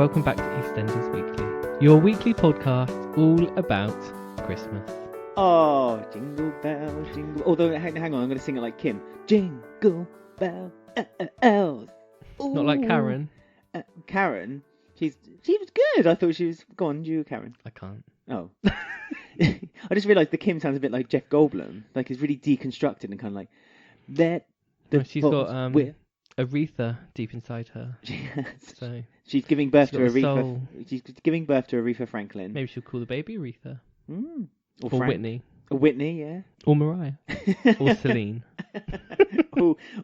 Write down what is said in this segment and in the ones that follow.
welcome back to EastEnders Weekly, your weekly podcast all about Christmas. Oh, jingle bells, jingle... Although, hang on, I'm going to sing it like Kim. Jingle bells. Not like Karen. Karen? She was good. I thought she was... Go on, you, Karen. I can't. Oh. I just realised the Kim sounds a bit like Jeff Goldblum. Like, it's really deconstructed and kind of like... She's got Aretha deep inside her. So she's giving birth to Aretha. Soul. She's giving birth to Aretha Franklin. Maybe she'll call the baby Aretha. Or Frank. Whitney. Or Whitney, yeah. Or Mariah. Or Celine.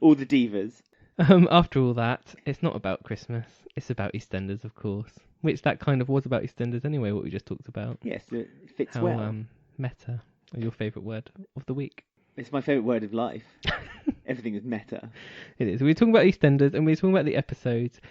all the divas. After all that, it's not about Christmas. It's about EastEnders, of course. Which that kind of was about EastEnders anyway, what we just talked about. Yes, it fits How, well. Meta, your favourite word of the week. It's my favourite word of life. Everything is meta. It is. We're talking about EastEnders, and we're talking about the episodes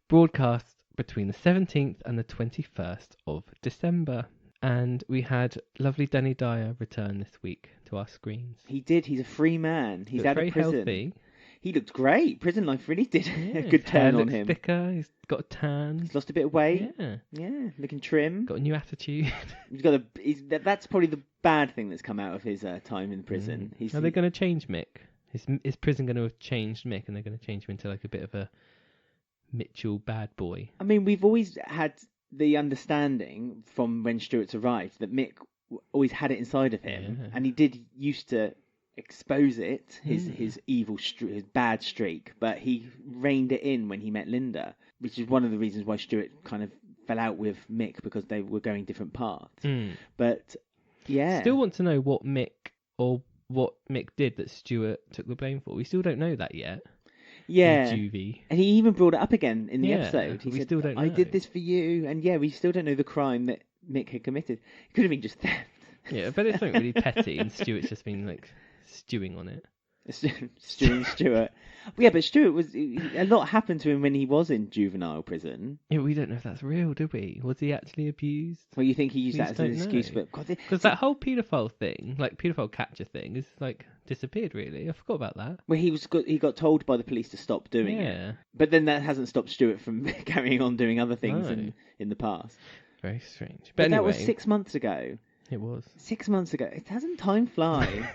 broadcast between the 17th and the 21st of December. And we had lovely Danny Dyer return this week to our screens. He did. He's a free man. He's out of prison. Healthy. He looked great. Prison life really did a good turn on him. Thicker. He's got a tan. He's lost a bit of weight. Yeah, looking trim. Got a new attitude. That's probably the bad thing that's come out of his time in prison. Are they going to change Mick? Is prison going to have changed Mick, and they're going to change him into like a bit of a Mitchell bad boy? I mean, we've always had the understanding from when Stuart's arrived that Mick always had it inside of him, and he did used to expose it, his evil, his bad streak, but he reined it in when he met Linda, which is one of the reasons why Stuart kind of fell out with Mick, because they were going different paths. But yeah, still want to know what Mick did that Stuart took the blame for. We still don't know that yet. Yeah, Juvie. And he even brought it up again in the episode. He said, still don't know. I did this for you, and we still don't know the crime that Mick had committed. It could have been just theft. Yeah, but it's something really petty, and Stuart's just been like stewing on it. Stewing Stuart. Yeah, but Stuart a lot happened to him when he was in juvenile prison. Yeah, we don't know if that's real, do we? Was he actually abused? Well, you think he used that as an excuse, but because that whole paedophile thing, like paedophile catcher thing, is like disappeared. Really, I forgot about that. Well, he got told by the police to stop doing it, but then that hasn't stopped Stuart from carrying on doing other things in the past. Very strange. But anyway, that was 6 months ago. It was 6 months ago. It hasn't time fly.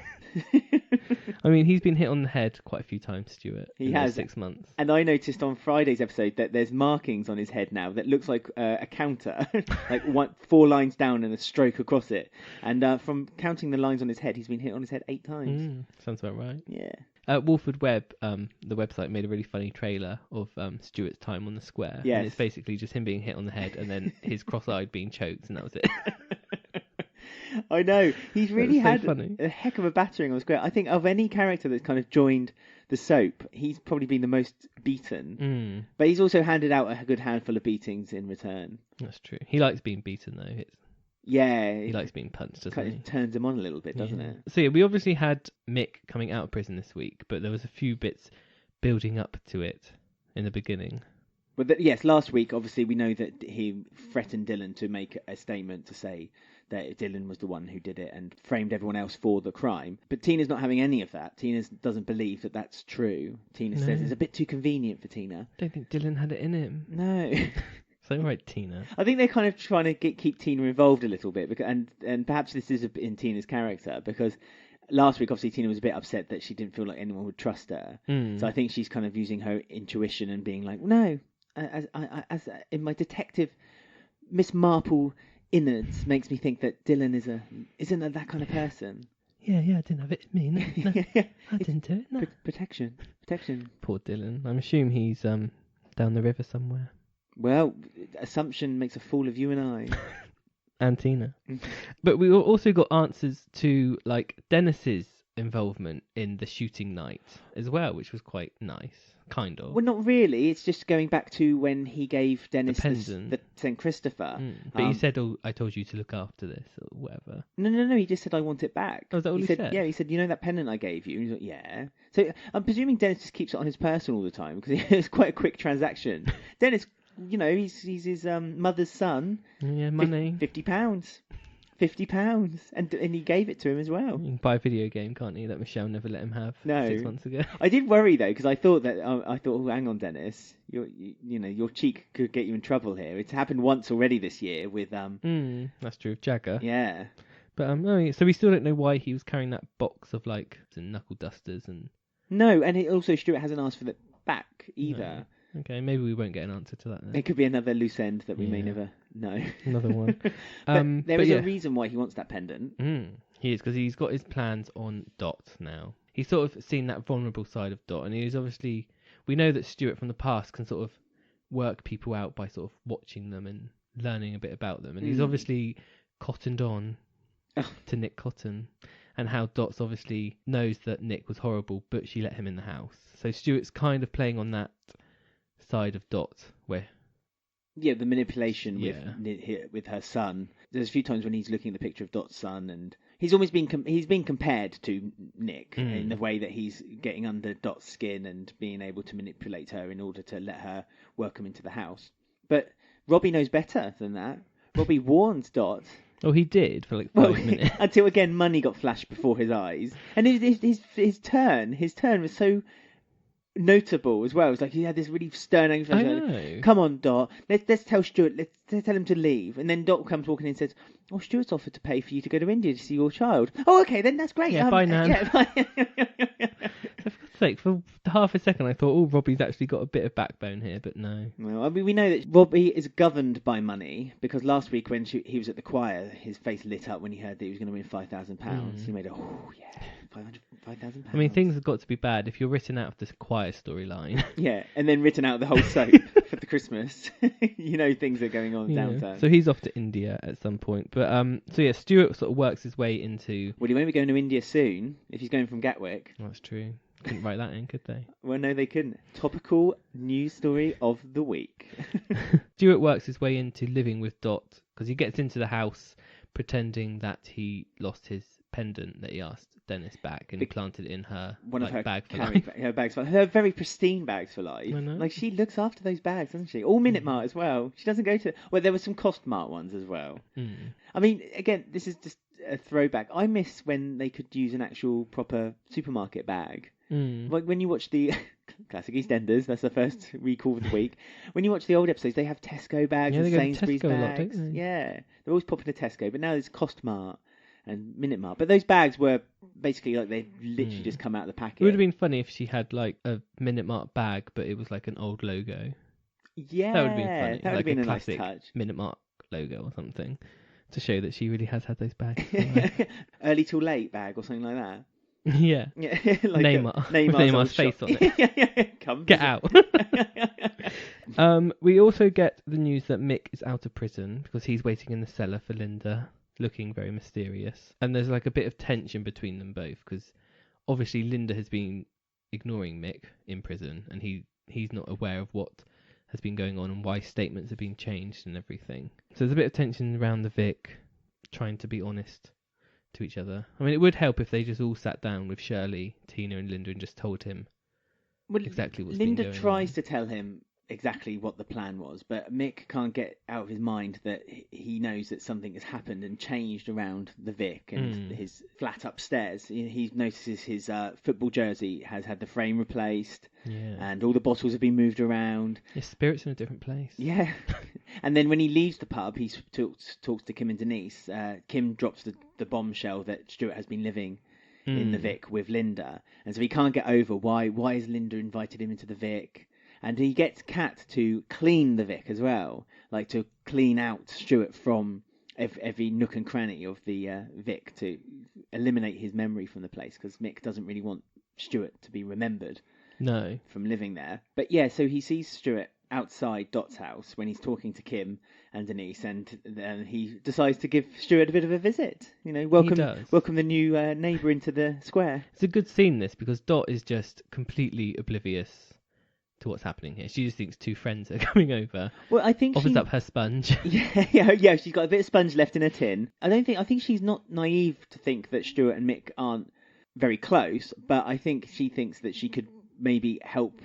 I mean, he's been hit on the head quite a few times, Stuart. He has. 6 months. And I noticed on Friday's episode that there's markings on his head now that looks like a counter, like 4 lines down and a stroke across it. And from counting the lines on his head, he's been hit on his head 8 times. Sounds about right. Yeah. Walford Web, the website, made a really funny trailer of Stuart's time on the square. Yes. And it's basically just him being hit on the head and then his cross-eyed being choked, and that was it. I know. He's really had funny. A heck of a battering on the square. I think of any character that's kind of joined the soap, he's probably been the most beaten. But he's also handed out a good handful of beatings in return. That's true. He likes being beaten, though. He likes being punched, doesn't he? It turns him on a little bit, doesn't it? So we obviously had Mick coming out of prison this week, but there was a few bits building up to it in the beginning. Well, yes, last week, obviously, we know that he threatened Dylan to make a statement to say that Dylan was the one who did it and framed everyone else for the crime. But Tina's not having any of that. Tina doesn't believe that that's true. Tina says it's a bit too convenient for Tina. I don't think Dylan had it in him. No. So right, Tina. I think they're kind of trying to keep Tina involved a little bit, and perhaps this is in Tina's character, because last week, obviously, Tina was a bit upset that she didn't feel like anyone would trust her. So I think she's kind of using her intuition and being like, no, as in my detective Miss Marple innards makes me think that Dylan isn't that kind of person. Yeah, I didn't have it in me. No, I didn't do it. No. Protection. Poor Dylan. I'm assuming he's down the river somewhere. Well, assumption makes a fool of you and I. And Tina. But we also got answers to like Dennis's involvement in the shooting night as well, which was quite nice. Kind of. Well, not really. It's just going back to when he gave Dennis the St. Christopher. But he said, I told you to look after this, or whatever. No. He just said, I want it back. Oh, is that all he said? Yeah, he said, you know that pendant I gave you? And he's like, yeah. So I'm presuming Dennis just keeps it on his person all the time, because it's quite a quick transaction. Dennis, he's his mother's son. Yeah, money. £50. £50, and he gave it to him as well. You can buy a video game, can't you? That Michelle never let him have 6 months ago. I did worry though, because I thought, oh, hang on, Dennis, your cheek could get you in trouble here. It's happened once already this year with That's true, Jagger. Yeah. But so we still don't know why he was carrying that box of like knuckle dusters and. No, and also Stuart hasn't asked for the back either. No. Okay, maybe we won't get an answer to that then. It could be another loose end that we may never know. Another one. There is a reason why he wants that pendant. He is, because he's got his plans on Dot now. He's sort of seen that vulnerable side of Dot, and he's obviously... We know that Stuart from the past can sort of work people out by sort of watching them and learning a bit about them. And he's obviously cottoned on to Nick Cotton, and how Dot's obviously knows that Nick was horrible, but she let him in the house. So Stuart's kind of playing on that side of Dot, where... Yeah, the manipulation with her son. There's a few times when he's looking at the picture of Dot's son, and he's always been compared to Nick in the way that he's getting under Dot's skin and being able to manipulate her in order to let her welcome into the house. But Robbie knows better than that. Robbie warns Dot. Oh, he did for like 5 minutes. Until again, money got flashed before his eyes, and his turn was so notable as well. It's like he had this really stern angle. I know. Come on, Dot. Let's tell Stuart. Let's tell him to leave. And then Dot comes walking in and says, "Oh, Stuart's offered to pay for you to go to India to see your child." Oh, okay, then that's great. Yeah, bye, Nan. Yeah, bye. For God's sake, for half a second I thought, oh, Robbie's actually got a bit of backbone here, but no. Well, I mean, we know that Robbie is governed by money, because last week when he was at the choir, his face lit up when he heard that he was going to win £5,000. He made a, oh yeah, £5,000. I mean, things have got to be bad if you're written out of this choir storyline. Yeah, and then written out of the whole soap for the Christmas. You know, things are going on downtown. So he's off to India at some point. But so yeah, Stuart sort of works his way into... Well, he won't be going to India soon if he's going from Gatwick. That's true. Couldn't write that in, could they? Well, no, they couldn't. Topical news story of the week. Stuart works his way into living with Dot, because he gets into the house pretending that he lost his pendant that he asked Dennis back, and he planted it in her bag for life. Her bags for life. Her very pristine bags for life. I know. Like, she looks after those bags, doesn't she? All Minute Mart as well. She doesn't go to... Well, there were some Cost Mart ones as well. I mean, again, this is just a throwback. I miss when they could use an actual proper supermarket bag. Like when you watch the classic EastEnders, that's the first recall of the week. When you watch the old episodes, they have Tesco bags and Sainsbury's bags. Yeah, they're always popping to Tesco, but now there's Cost Mart and Minute Mart. But those bags were basically like they literally just come out of the packet. It would have been funny if she had like a Minute Mart bag, but it was like an old logo. Yeah, that would have been funny. That would have been a classic nice touch. Minute Mart logo or something to show that she really has had those bags. Early till late bag or something like that. Yeah. Like Neymar's face on it. Come get out. We also get the news that Mick is out of prison because he's waiting in the cellar for Linda, looking very mysterious. And there's like a bit of tension between them both, because obviously Linda has been ignoring Mick in prison, and he's not aware of what has been going on and why statements are being changed and everything. So there's a bit of tension around the Vic, trying to be honest to each other. I mean, it would help if they just all sat down with Shirley, Tina and Linda and just told him exactly what's been going on. Linda tries to tell him exactly what the plan was, but Mick can't get out of his mind that he knows that something has happened and changed around the Vic and his flat upstairs. He notices his football jersey has had the frame replaced, and all the bottles have been moved around. His spirit's in a different place. Yeah. And then when he leaves the pub, he talks to Kim and Denise. Kim drops the bombshell that Stuart has been living in the Vic with Linda, and so he can't get over why has Linda invited him into the Vic. And he gets Kat to clean the Vic as well, like to clean out Stuart from every nook and cranny of the Vic to eliminate his memory from the place, because Mick doesn't really want Stuart to be remembered from living there. But yeah, so he sees Stuart outside Dot's house when he's talking to Kim and Denise, and then he decides to give Stuart a bit of a visit. Welcome the new neighbour into the square. It's a good scene, this, because Dot is just completely oblivious to what's happening here. She just thinks two friends are coming over. Well, I think offers up her sponge. Yeah. She's got a bit of sponge left in a tin. I think she's not naive to think that Stuart and Mick aren't very close, but I think she thinks that she could maybe help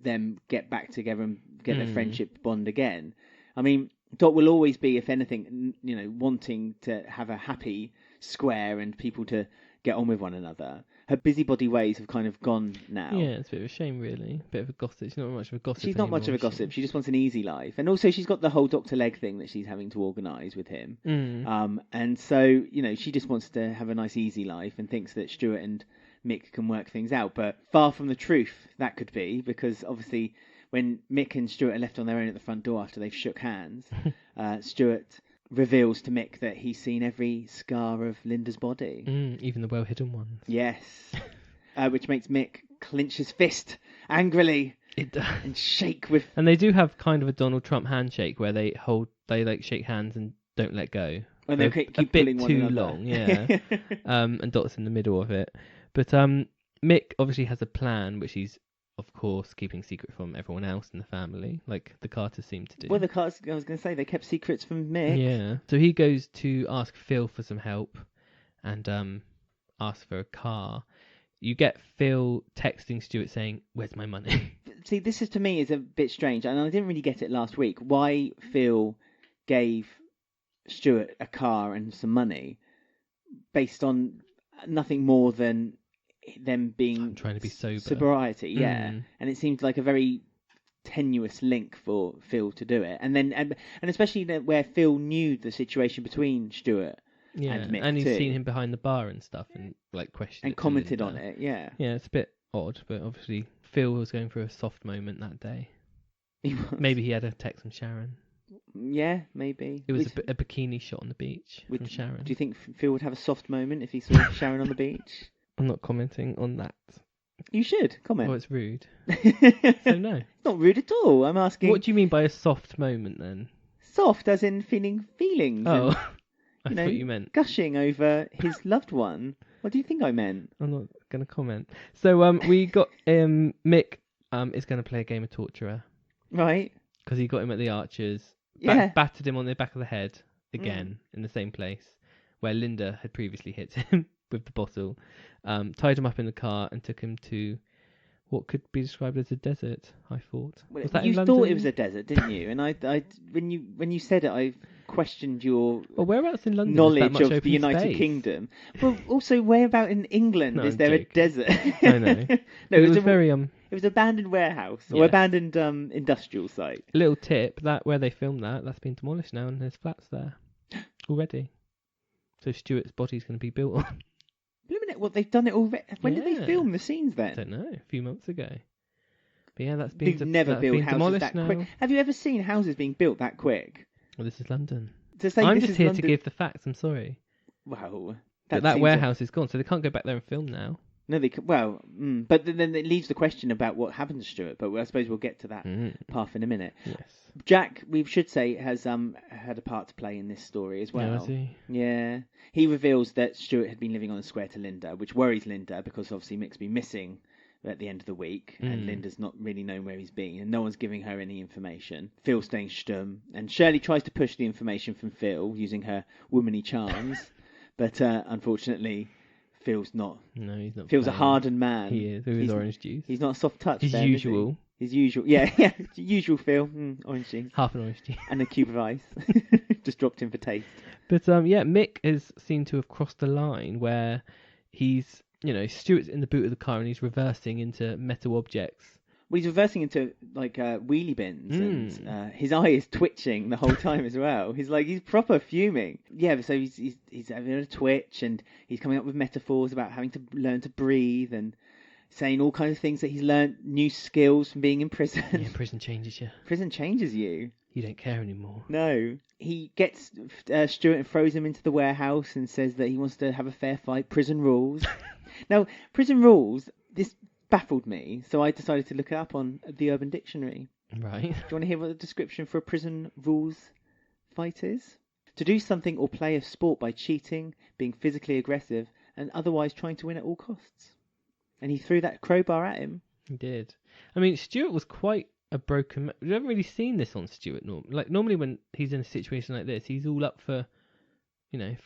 them get back together and get their friendship bond again. I mean, Dot will always be, if anything, wanting to have a happy square and people to get on with one another. Her busybody ways have kind of gone now. Yeah, it's a bit of a shame, really. A bit of a gossip. She's not much of a gossip. She's not much of a gossip. She just wants an easy life. And also she's got the whole Dr. Leg thing that she's having to organise with him. And so, she just wants to have a nice easy life and thinks that Stuart and Mick can work things out. But far from the truth that could be, because obviously when Mick and Stuart are left on their own at the front door after they've shook hands, Stuart reveals to Mick that he's seen every scar of Linda's body. Even the well-hidden ones. Yes. Which makes Mick clench his fist angrily. It does. And shake with... And they do have kind of a Donald Trump handshake where they shake hands and don't let go. And they keep a pulling bit one too another. long, yeah. And Dot's in the middle of it. But Mick obviously has a plan, which he's, of course, keeping secret from everyone else in the family, like the Carters seem to do. Well, the Carters, I was going to say, they kept secrets from Mick. Yeah. So he goes to ask Phil for some help and ask for a car. You get Phil texting Stuart saying, "Where's my money?" See, this is to me is a bit strange, and I didn't really get it last week. Why Phil gave Stuart a car and some money based on nothing more than them being trying to be sober. Sobriety, yeah. And it seemed like a very tenuous link for Phil to do it. And then, and especially where Phil knew the situation between Stuart and Mick, and he's too. seen him behind the bar and stuff, and like questioned and it to commented Linda. on it. Yeah, yeah, it's a bit odd, but obviously Phil was going through a soft moment that day. He was. Maybe he had a text from Sharon. Yeah, maybe It was a bikini shot on the beach from Sharon. Do you think Phil would have a soft moment if he saw Sharon on the beach? I'm not commenting on that. You should comment. Oh, it's rude. It's So no. not rude at all. I'm asking. What do you mean by a soft moment then? Soft, as in feeling feelings. Oh, And, I thought you meant gushing over his loved one. What do you think I meant? I'm not going to comment. So we got Mick is going to play a game of torturer Right. because he got him at the Archers. Yeah. Battered him on the back of the head again in the same place where Linda had previously hit him with the bottle. Tied him up in the car and took him to what could be described as a desert. I thought. Well, Was that you in thought London? it was a desert, didn't you? And I when you said it, I questioned your Well, whereabouts in London is that knowledge much of open the United space? Kingdom. Well, also, where about in England No, is I'm there joking. a desert? I know. No, it was a very It was abandoned warehouse or Yes. abandoned industrial site. Little tip, that where they filmed that's been demolished now and there's flats there already. So Stuart's body's going to be built on. What, they've done it already? When did they Yeah. film the scenes then? I don't know, a few months ago. But yeah, that's They've been never that's built been houses demolished that now. quick. Have you ever seen houses being built that quick? Well, this is London. To say I'm this just is here London... to give the facts. I'm sorry, Well, but that warehouse is gone, so they can't go back there and film now. No, they but then it leaves the question about what happened to Stuart. But I suppose we'll get to that path in a minute. Yes. Jack, we should say, has had a part to play in this story as well. Yeah, has he? Yeah. He reveals that Stuart had been living on a square to Linda, which worries Linda because obviously Mick's been missing at the end of the week, and Linda's not really known where he's been, and no one's giving her any information. Phil's staying stum, and Shirley tries to push the information from Phil using her womanly charms, but unfortunately, Phil's not. No, he's not. Phil's a playing. hardened man. He is with his orange juice. He's not a soft touch. His then, is he? usual. His usual, yeah, usual Phil, orange juice. Half an orange juice. And a cube of ice. Just dropped in for taste. But Mick is seen to have crossed the line where he's, Stuart's in the boot of the car and he's reversing into metal objects. Well, he's reversing into like wheelie bins, and his eye is twitching the whole time as well. He's proper fuming. Yeah, so he's having a twitch, and he's coming up with metaphors about having to learn to breathe and saying all kinds of things that he's learned, new skills from being in prison. Yeah, prison changes you. Prison changes you. You don't care anymore. No. He gets Stuart and throws him into the warehouse and says that he wants to have a fair fight. Prison rules. Now, prison rules, this baffled me, so I decided to look it up on the Urban Dictionary. Right. Do you want to hear what the description for a prison rules fight is? To do something or play a sport by cheating, being physically aggressive, and otherwise trying to win at all costs. And he threw that crowbar at him. He did. I mean, Stuart was quite a broken... We haven't really seen this on Stuart. Normally when he's in a situation like this, he's all up for,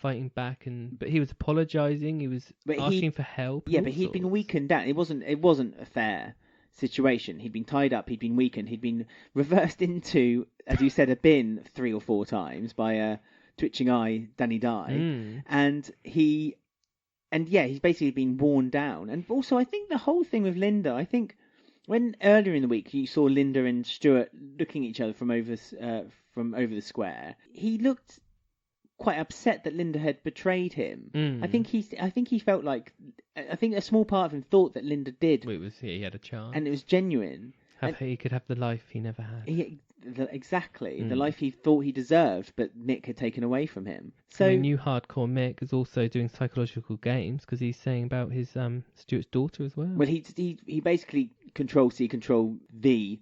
fighting back. But he was apologising. He was asking for help. Yeah, but he'd been weakened down. It wasn't a fair situation. He'd been tied up, he'd been weakened, he'd been reversed into, as you said, a bin 3 or 4 times by a twitching eye Danny Dye, and he's basically been worn down. And also, I think the whole thing with Linda, I think when earlier in the week you saw Linda and Stuart looking at each other from over the square, he looked quite upset that Linda had betrayed him. I think he felt like, I think a small part of him thought that Linda did. He had a chance, and it was genuine. He could have the life he never had. Exactly, the life he thought he deserved, but Mick had taken away from him. So new hardcore Mick is also doing psychological games because he's saying about his Stuart's daughter as well. Well, he basically controlled the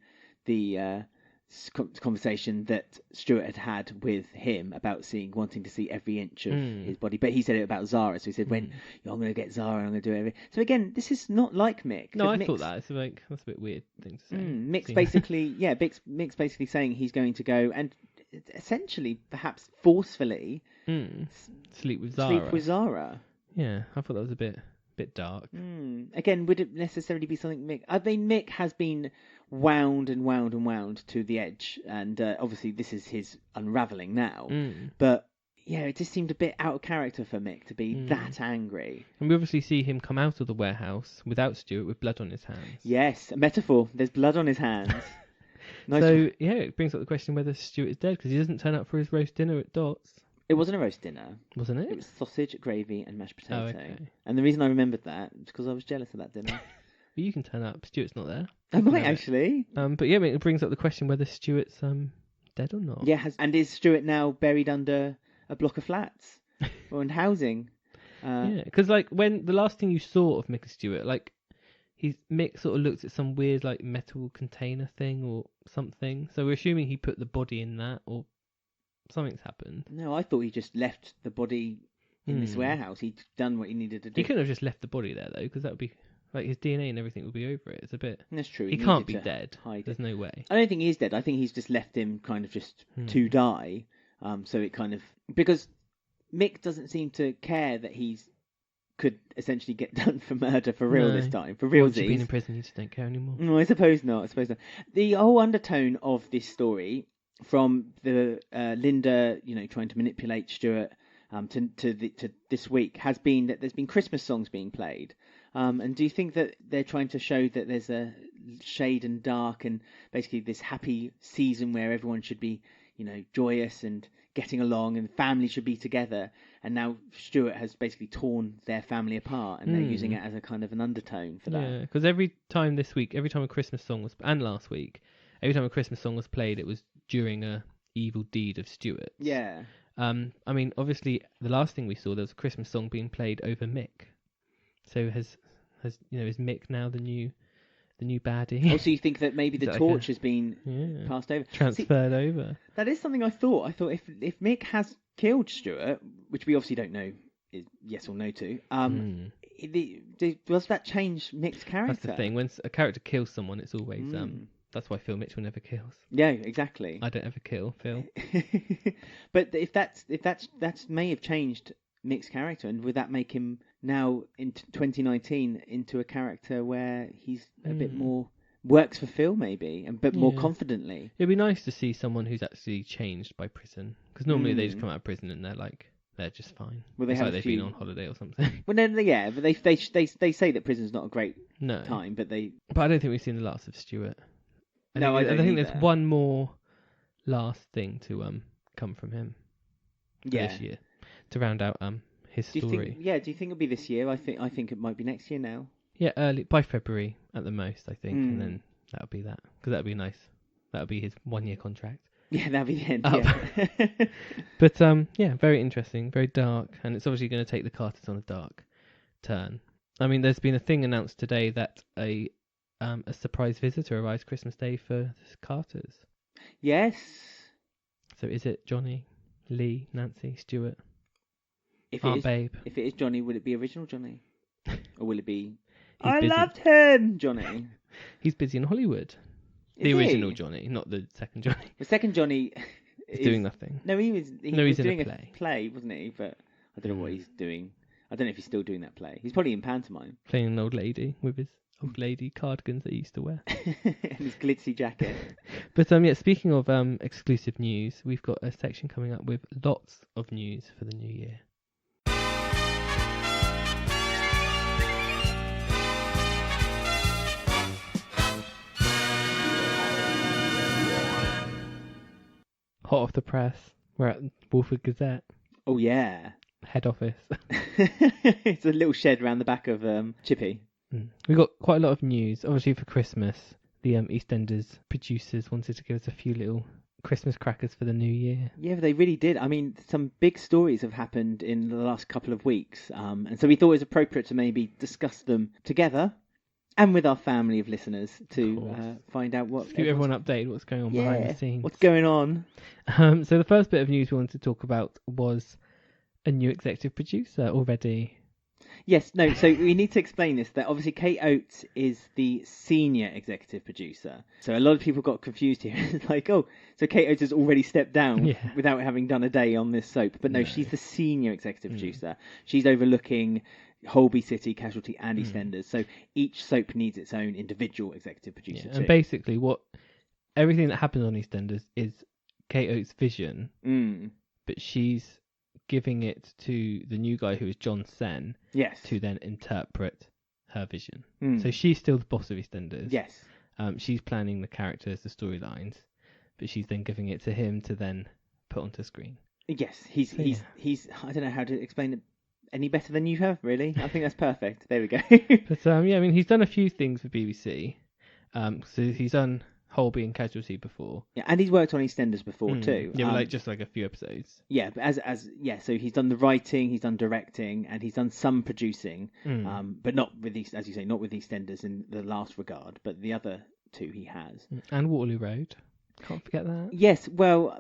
conversation that Stuart had with him about wanting to see every inch of his body, but he said it about Zara. So he said, "When I'm going to get Zara, I'm going to do everything." So again, this is not like Mick. No, I thought that. It's like, that's a bit weird thing to say. Mick's Mick's basically saying he's going to go and essentially, perhaps forcefully, sleep with Zara. Yeah, I thought that was a bit dark. Again, would it necessarily be something Mick? I mean, Mick has been wound to the edge, and obviously this is his unravelling now. But yeah, it just seemed a bit out of character for Mick to be that angry. And we obviously see him come out of the warehouse without Stuart with blood on his hands. Yes, a metaphor. There's blood on his hands. Nice. So yeah, it brings up the question whether Stuart is dead because he doesn't turn up for his roast dinner at Dot's. It wasn't a roast dinner. Wasn't it? It was sausage, gravy, and mashed potato. Oh, okay. And the reason I remembered that is because I was jealous of that dinner. But you can turn up. Stuart's not there. I might actually. But yeah, it brings up the question whether Stuart's dead or not. Yeah, and is Stuart now buried under a block of flats or in housing? Yeah, because like when the last thing you saw of Mick and Stuart, like Mick sort of looked at some weird like metal container thing or something. So we're assuming he put the body in that or something's happened. No, I thought he just left the body in this warehouse. He'd done what he needed to do. He couldn't have just left the body there though, because that would be like his DNA and everything would be over it. It's a bit. That's true. He can't be dead. There's no way. I don't think he's dead. I think he's just left him kind of just to die. So it kind of because Mick doesn't seem to care that he's could essentially get done for murder for real this time. For real, once you've been in prison, you just don't care anymore. No, I suppose not. The whole undertone of this story, from the Linda, trying to manipulate Stuart, to this week, has been that there's been Christmas songs being played. And do you think that they're trying to show that there's a shade and dark and basically this happy season where everyone should be, joyous and getting along and family should be together? And now Stuart has basically torn their family apart and they're using it as a kind of an undertone for that. Yeah, because every time a Christmas song was, and last week, every time a Christmas song was played, it was during a evil deed of Stuart's. Yeah. I mean, obviously, the last thing we saw, there was a Christmas song being played over Mick. So is Mick now the new baddie? Also, you think that maybe the torch has been passed over, transferred over? That is something I thought. I thought if Mick has killed Stuart, which we obviously don't know is yes or no to, does that change Mick's character? That's the thing. When a character kills someone, it's always that's why Phil Mitchell never kills. Yeah, exactly. I don't ever kill Phil. But if that may have changed Mick's character, and would that make him now in 2019 into a character where he's a bit more works for Phil maybe, but more confidently? It'd be nice to see someone who's actually changed by prison, because normally they just come out of prison and they're just fine. Well, they've been on holiday or something. Well, then but they say that prison's not a great time, but I don't think we've seen the last of Stuart. I think there's one more last thing to come from him this year to round out his story. Do you think it'll be this year? I think it might be next year now. Yeah, early by February at the most, I think, and then that'll be that, because that'll be nice. That'll be his 1-year contract. Yeah, that'll be the end. Yeah. But very interesting, very dark, and it's obviously going to take the Carters on a dark turn. I mean, there's been a thing announced today that a surprise visitor arrives Christmas Day for the Carters. Yes. So is it Johnny, Lee, Nancy, Stuart, Babe? If it is Johnny, will it be original Johnny? Or will it be I loved him, Johnny? He's busy in Hollywood. The original Johnny, not the second Johnny. The second Johnny is doing nothing. No, he's in doing a play, wasn't he? But I don't know what he's doing. I don't know if he's still doing that play. He's probably in pantomime. Playing an old lady with his old lady cardigans that he used to wear. And his glitzy jacket. But speaking of exclusive news, we've got a section coming up with lots of news for the new year. Hot off the press, we're at Walford Gazette. Oh yeah. Head office. It's a little shed around the back of Chippy. We got quite a lot of news. Obviously for Christmas, the EastEnders producers wanted to give us a few little Christmas crackers for the new year. Yeah, they really did. I mean, some big stories have happened in the last couple of weeks. And so we thought it was appropriate to maybe discuss them together and with our family of listeners to find out what... Keep everyone updated what's going on behind the scenes. What's going on? So the first bit of news we wanted to talk about was a new executive producer already. Yes, no, so we need to explain this, that obviously Kate Oates is the senior executive producer. So a lot of people got confused here. It's like, oh, so Kate Oates has already stepped down without having done a day on this soap. But no, she's the senior executive producer. She's overlooking Holby City, Casualty and EastEnders. So each soap needs its own individual executive producer too. And basically everything that happens on EastEnders is Kate Oates' vision, but she's giving it to the new guy who is John Sen to then interpret her vision. So she's still the boss of EastEnders. Yes. She's planning the characters, the storylines, but she's then giving it to him to then put onto screen. Yes, he's I don't know how to explain it any better than you have, really. I think that's perfect. There we go. But I mean, he's done a few things for BBC. So he's done Holby and Casualty before. Yeah, and he's worked on EastEnders before too. Yeah, but just like a few episodes. Yeah, but so he's done the writing, he's done directing, and he's done some producing. But not with as you say, not with EastEnders in the last regard. But the other two he has. And Waterloo Road. Can't forget that. Yes, well,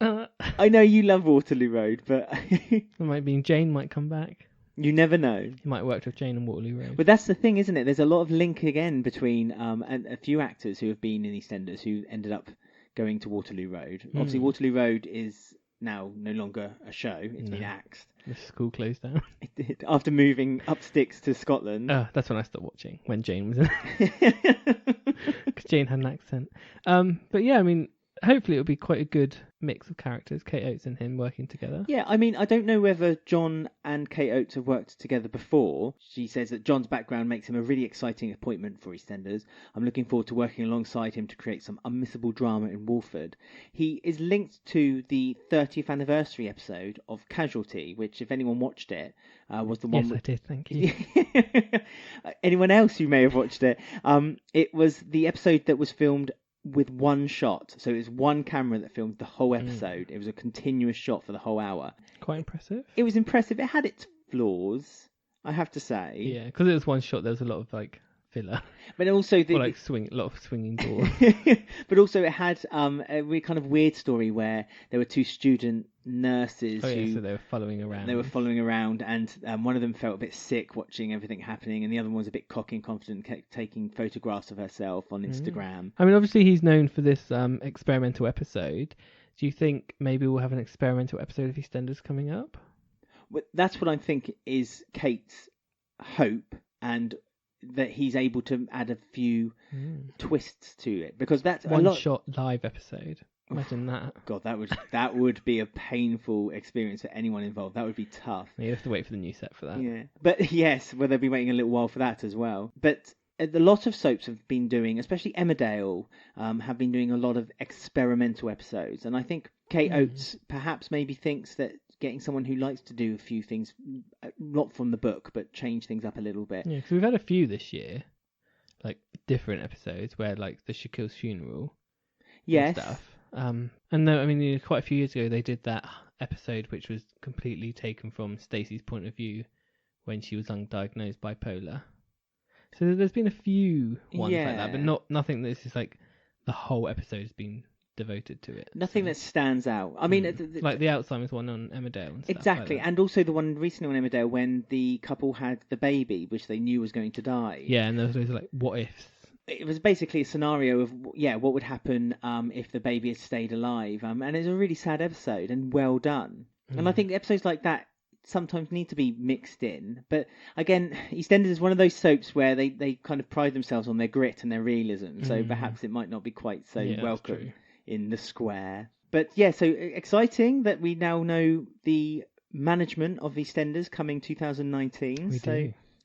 I know you love Waterloo Road, but it might mean Jane might come back. You never know. He might work with Jane and Waterloo Road. But that's the thing, isn't it? There's a lot of link again between a few actors who have been in EastEnders who ended up going to Waterloo Road. Obviously, Waterloo Road is now no longer a show. It's been axed. The school closed down. It did, after moving up sticks to Scotland. That's when I stopped watching, when Jane was in it. Because Jane had an accent. But yeah, I mean, hopefully it'll be quite a good mix of characters, Kate Oates and him working together. Yeah, I mean, I don't know whether John and Kate Oates have worked together before. She says that John's background makes him a really exciting appointment for EastEnders. I'm looking forward to working alongside him to create some unmissable drama in Walford. He is linked to the 30th anniversary episode of Casualty, which, if anyone watched it, was the one... Yes, I did, thank you. Anyone else who may have watched it? It was the episode that was filmed with one shot. So it was one camera that filmed the whole episode. It was a continuous shot for the whole hour. Quite impressive. It was impressive. It had its flaws, I have to say. Yeah, because it was one shot, there was a lot of filler. But also a lot of swinging doors. But also it had a kind of weird story where there were two student nurses so they were following around. And one of them felt a bit sick watching everything happening, and the other one was a bit cocky and confident, kept taking photographs of herself on Instagram. I mean, obviously he's known for this experimental episode. Do you think maybe we'll have an experimental episode of EastEnders coming up? Well, that's what I think is Kate's hope, and that he's able to add a few twists to it, because that's one shot live episode. Imagine that. God, that would be a painful experience for anyone involved. That would be tough. You have to wait for the new set for that. Yeah, but yes, well, they'll be waiting a little while for that as well. But a lot of soaps have been doing, especially Emmerdale, have been doing a lot of experimental episodes, and I think Kate Oates perhaps maybe thinks that getting someone who likes to do a few things, not from the book, but change things up a little bit. Yeah, because we've had a few this year, different episodes where the Shaquille's funeral. Yes. And stuff. And no, I mean, quite a few years ago they did that episode which was completely taken from Stacey's point of view when she was undiagnosed bipolar. So there's been a few ones like that, but nothing that's just the whole episode has been devoted to it. Nothing that stands out. I mean, like the Alzheimer's one on Emmerdale and stuff. Exactly, and also the one recently on Emmerdale when the couple had the baby, which they knew was going to die. Yeah, and there was those what ifs. It was basically a scenario of what would happen if the baby had stayed alive, and it's a really sad episode and well done. And I think episodes like that sometimes need to be mixed in. But again, EastEnders is one of those soaps where they kind of pride themselves on their grit and their realism. So perhaps it might not be quite so welcome in the square. But yeah, so exciting that we now know the management of EastEnders coming 2019.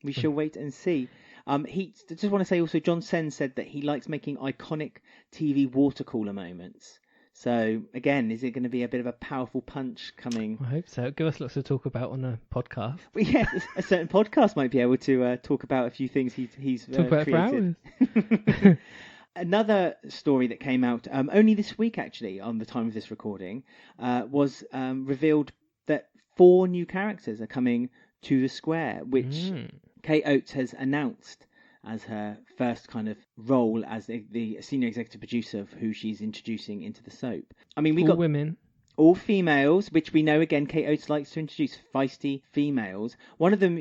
We shall wait and see. He just want to say also, John Sen said that he likes making iconic TV water cooler moments. So again, is it going to be a bit of a powerful punch coming? I hope so. Give us lots to talk about on a podcast. Well, yes, a certain podcast might be able to talk about a few things he's talk about created. For hours. Another story that came out only this week, actually, on the time of this recording, was revealed that 4 new characters are coming to the square, which Kate Oates has announced as her first kind of role as the senior executive producer of who she's introducing into the soap. I mean, we got women. All females, which we know, again, Kate Oates likes to introduce feisty females. One of them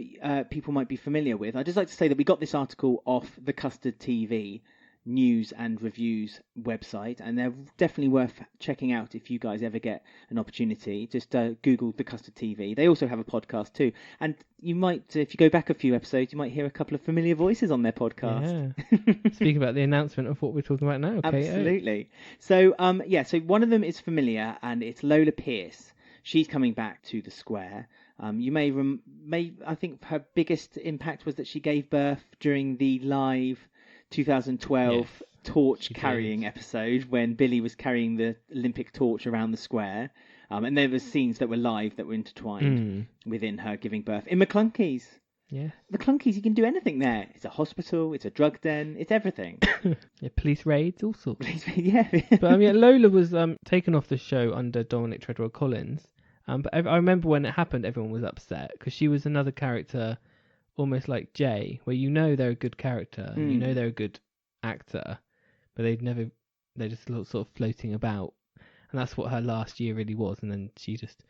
people might be familiar with. I'd just like to say that we got this article off the Custard TV news and reviews website, and they're definitely worth checking out if you guys ever get an opportunity. Just Google the Custard TV. They also have a podcast too, and you might, if you go back a few episodes, you might hear a couple of familiar voices on their podcast. Yeah. Speak about the announcement of what we're talking about now. Absolutely. So so one of them is familiar, and it's Lola Pierce. She's coming back to the square. You may I think her biggest impact was that she gave birth during the live 2012 torch carrying episode when Billy was carrying the Olympic torch around the square, and there were scenes that were live that were intertwined within her giving birth in McClunky's. Yeah, McClunky's, you can do anything there. It's a hospital, it's a drug den, it's everything. Police raids, all sorts. Yeah. But I mean, Lola was taken off the show under Dominic Treadwell Collins. But I remember when it happened, everyone was upset because she was another character, almost like Jay, where they're a good character, and they're a good actor, but they're just sort of floating about, and that's what her last year really was. And then she just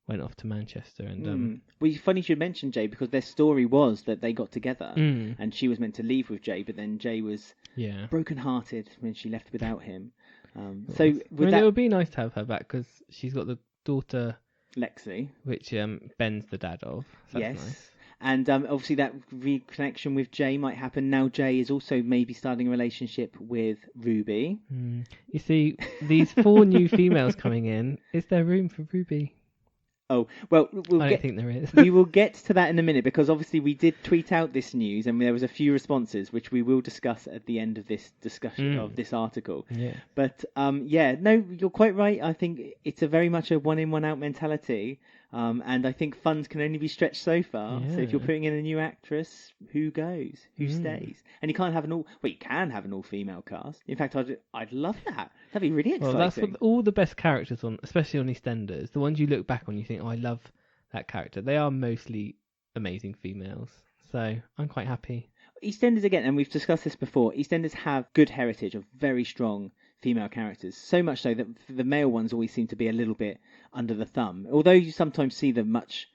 went off to Manchester. And well, funny you should mention Jay, because their story was that they got together, and she was meant to leave with Jay, but then Jay was broken-hearted when she left without him. It would be nice to have her back because she's got the daughter Lexi, which Ben's the dad of. So that's nice. And obviously that reconnection with Jay might happen. Now Jay is also maybe starting a relationship with Ruby. You see, these 4 new females coming in, is there room for Ruby? Oh, well, I don't think there is. We will get to that in a minute, because obviously we did tweet out this news and there was a few responses, which we will discuss at the end of this discussion of this article. Yeah. But, no, you're quite right. I think it's a very much a one in, one out mentality. And I think funds can only be stretched so far. Yeah. So if you're putting in a new actress, who goes? Who stays? And you can't have you can have an all-female cast. In fact, I'd love that. That'd be really exciting. Well, that's what all the best characters on, especially on EastEnders, the ones you look back on, you think, oh, I love that character. They are mostly amazing females. So I'm quite happy. EastEnders, again, and we've discussed this before, EastEnders have good heritage of very strong female characters, so much so that the male ones always seem to be a little bit under the thumb. Although you sometimes see the much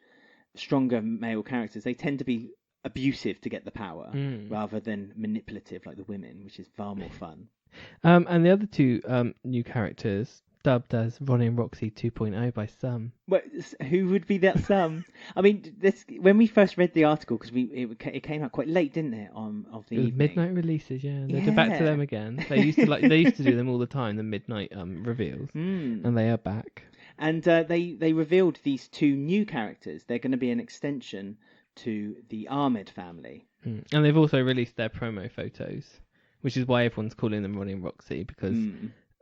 stronger male characters, they tend to be abusive to get the power rather than manipulative like the women, which is far more fun. And the other 2 new characters, dubbed as Ronnie and Roxy 2.0 by some. Well, who would be that some? I mean, when we first read the article, because it came out quite late, didn't it? Of the evening. Midnight releases, yeah. They're back to them again. They used to do them all the time, the midnight reveals, and they are back. And they revealed these 2 new characters. They're going to be an extension to the Ahmed family, and they've also released their promo photos, which is why everyone's calling them Ronnie and Roxy, because.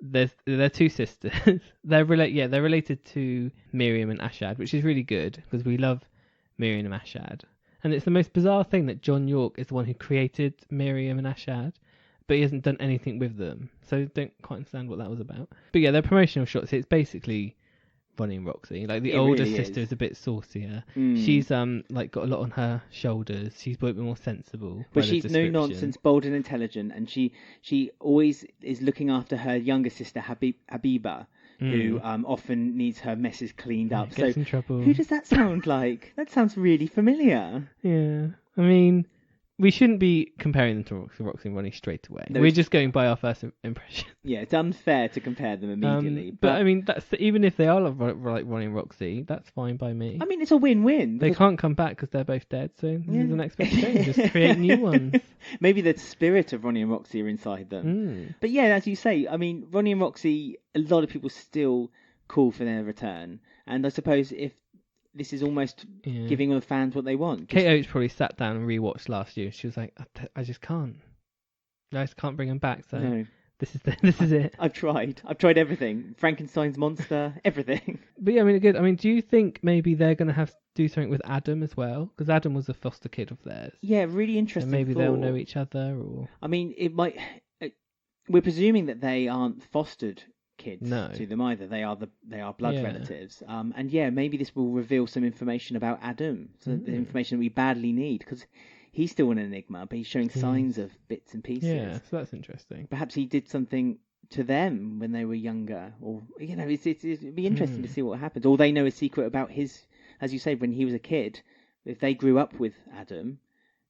They're 2 sisters. They're related to Miriam and Ashad, which is really good because we love Miriam and Ashad. And it's the most bizarre thing that John York is the one who created Miriam and Ashad, but he hasn't done anything with them. So don't quite understand what that was about. But yeah, they're promotional shots. It's basically Ronnie and Roxy. Like the older sister is a bit saucier. She's got a lot on her shoulders. She's a bit more sensible. But she's no nonsense, bold and intelligent, and she always is looking after her younger sister Habiba, who often needs her messes cleaned up. Gets in trouble. Who does that sound like? That sounds really familiar. Yeah, I mean, we shouldn't be comparing them to Roxy and Ronnie straight away. No, We're just going by our first impression. Yeah, it's unfair to compare them immediately. But I mean, even if they are like Ronnie and Roxy, that's fine by me. I mean, it's a win-win. They can't come back because they're both dead, so this is the next best thing. Just create new ones. Maybe the spirit of Ronnie and Roxy are inside them. But yeah, as you say, I mean, Ronnie and Roxy, a lot of people still call for their return. And I suppose if this is almost giving the fans what they want. Kate Oates probably sat down and rewatched last year. She was like, I just can't. I just can't bring them back, so... No. This is it. I've tried everything. Frankenstein's monster, everything. But yeah, I mean, good. I mean, do you think maybe they're going to have to do something with Adam as well? Because Adam was a foster kid of theirs. Yeah, really interesting. So maybe they'll know each other, or... I mean, it might... We're presuming that they aren't fostered kids to them either. They are blood relatives. And yeah, maybe this will reveal some information about Adam. So the information that we badly need, because he's still an enigma, but he's showing signs of bits and pieces. Yeah, so that's interesting. Perhaps he did something to them when they were younger, or it'd be interesting to see what happens. Or they know a secret about his, as you say, when he was a kid. If they grew up with Adam,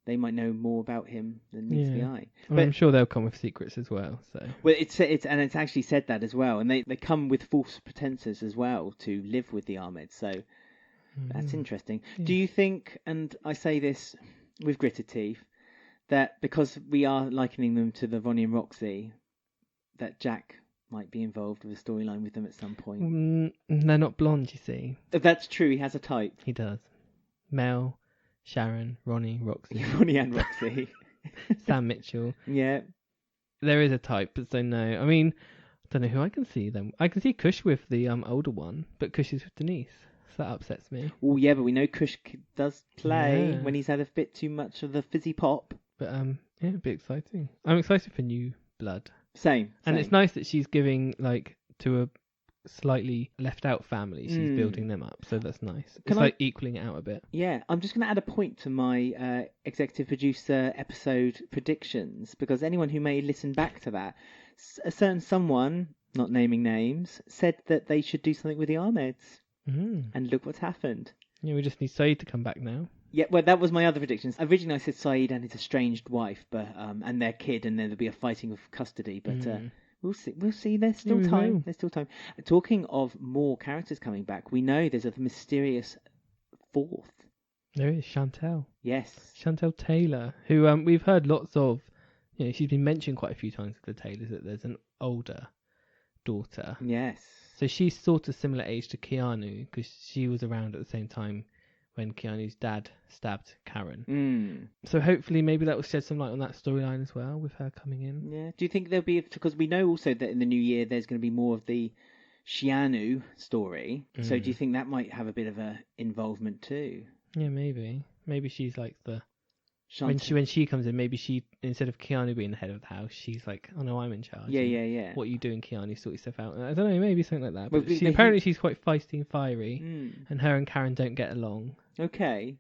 they might know more about him than meets the eye. But I'm sure they'll come with secrets as well. So it's actually said that as well, and they come with false pretenses as well to live with the Ahmeds. So that's interesting. Yeah. Do you think? And I say this with gritted teeth, that because we are likening them to the Ronnie and Roxy, that Jack might be involved with a storyline with them at some point. They're not blonde, you see. That's true. He has a type. He does. Mel, Sharon, Ronnie, Roxy. Ronnie and Roxy. Sam Mitchell. Yeah. There is a type, but so no. I mean, I don't know who I can see them. I can see Kush with the older one, but Kush is with Denise. So that upsets me. Oh yeah, but we know Kush does play when he's had a bit too much of the fizzy pop. But yeah, it'd be exciting. I'm excited for new blood. Same. And it's nice that she's giving to a slightly left out family. She's building them up, so that's nice. It's equaling it out a bit. Yeah, I'm just going to add a point to my executive producer episode predictions, because anyone who may listen back to that, a certain someone, not naming names, said that they should do something with the Ahmeds. And look what's happened. Yeah, we just need Saeed to come back now. Yeah, well, that was my other predictions. Originally, I said Saeed and his estranged wife, but and their kid, and then there'll be a fighting of custody. But we'll see. We'll see. There's still time. There's still time. Talking of more characters coming back, we know there's a mysterious fourth. There is Chantel. Yes, Chantel Taylor, who we've heard lots of. You know, she's been mentioned quite a few times with the Taylors, that there's an older daughter. Yes. So she's sort of similar age to Keanu, because she was around at the same time when Keanu's dad stabbed Karen. So hopefully maybe that will shed some light on that storyline as well, with her coming in. Yeah. Do you think there'll be... Because we know also that in the new year there's going to be more of the Shianu story. So do you think that might have a bit of a involvement too? Yeah, maybe. Maybe she's like the... When she comes in, maybe she, instead of Keanu being the head of the house, she's like, oh no, I'm in charge. Yeah. What are you doing, Keanu? Sort yourself out. I don't know, maybe something like that. But apparently she's quite feisty and fiery, and her and Karen don't get along. Okay.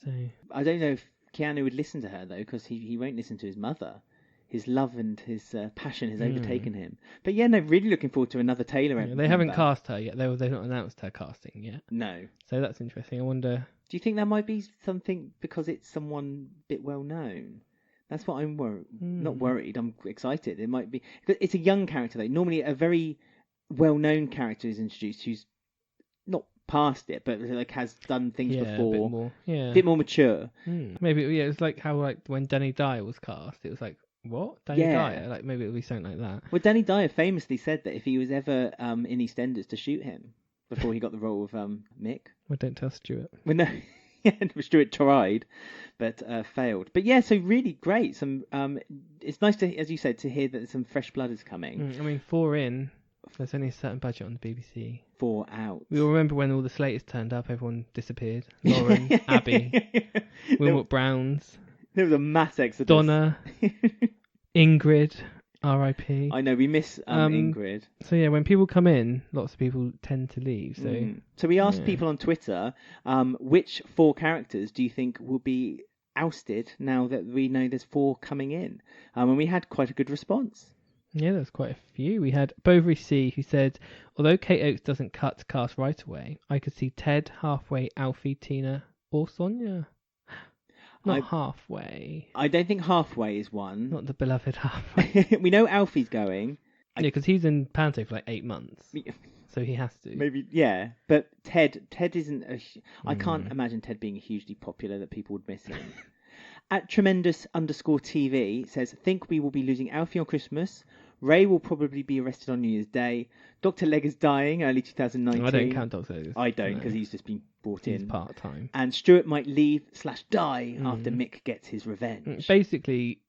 So I don't know if Keanu would listen to her though, because he won't listen to his mother. His love and his passion has overtaken him. But yeah, no, really looking forward to another Taylor. Yeah, they haven't cast her yet. They've not announced her casting yet. No. So that's interesting. I wonder... Do you think that might be something because it's someone a bit well known? That's what I'm worried. Not worried. I'm excited. It might be. It's a young character though. Normally, a very well-known character is introduced who's not past it, but has done things before. A bit more mature. Maybe it's like how when Danny Dyer was cast, it was like, what? Danny Dyer? Maybe it'll be something like that. Well, Danny Dyer famously said that if he was ever in EastEnders, to shoot him before he got the role of Mick. Well, don't tell Stuart. Well, no. Stuart tried, but failed. But yeah, so really great. Some it's nice to, as you said, to hear that some fresh blood is coming. I mean, 4 in. There's only a certain budget on the BBC. 4 out. We all remember when all the Slaters turned up, everyone disappeared. Lauren, Abby, Wilmot Browns. There was a mass exodus. Donna, Ingrid, R.I.P. I know, we miss Ingrid. So yeah, when people come in, lots of people tend to leave. So we asked people on Twitter, which 4 characters do you think will be ousted now that we know there's 4 coming in? And we had quite a good response. Yeah, there's quite a few. We had Bovary C, who said, although Kate Oates doesn't cut cast right away, I could see Ted, Halfway, Alfie, Tina, or Sonia. Not halfway. I don't think halfway is one. Not the beloved halfway. We know Alfie's going. Yeah, because he's in Panto for like 8 months. So he has to. Maybe, yeah. But Ted isn't I can't imagine Ted being hugely popular that people would miss him. At tremendous_TV says, think we will be losing Alfie on Christmas. Ray will probably be arrested on New Year's Day. Dr. Leg is dying early 2019. I don't count Dr. Leg. I don't, because he's just been brought in. He's part-time. And Stuart might leave/die after Mick gets his revenge. Basically,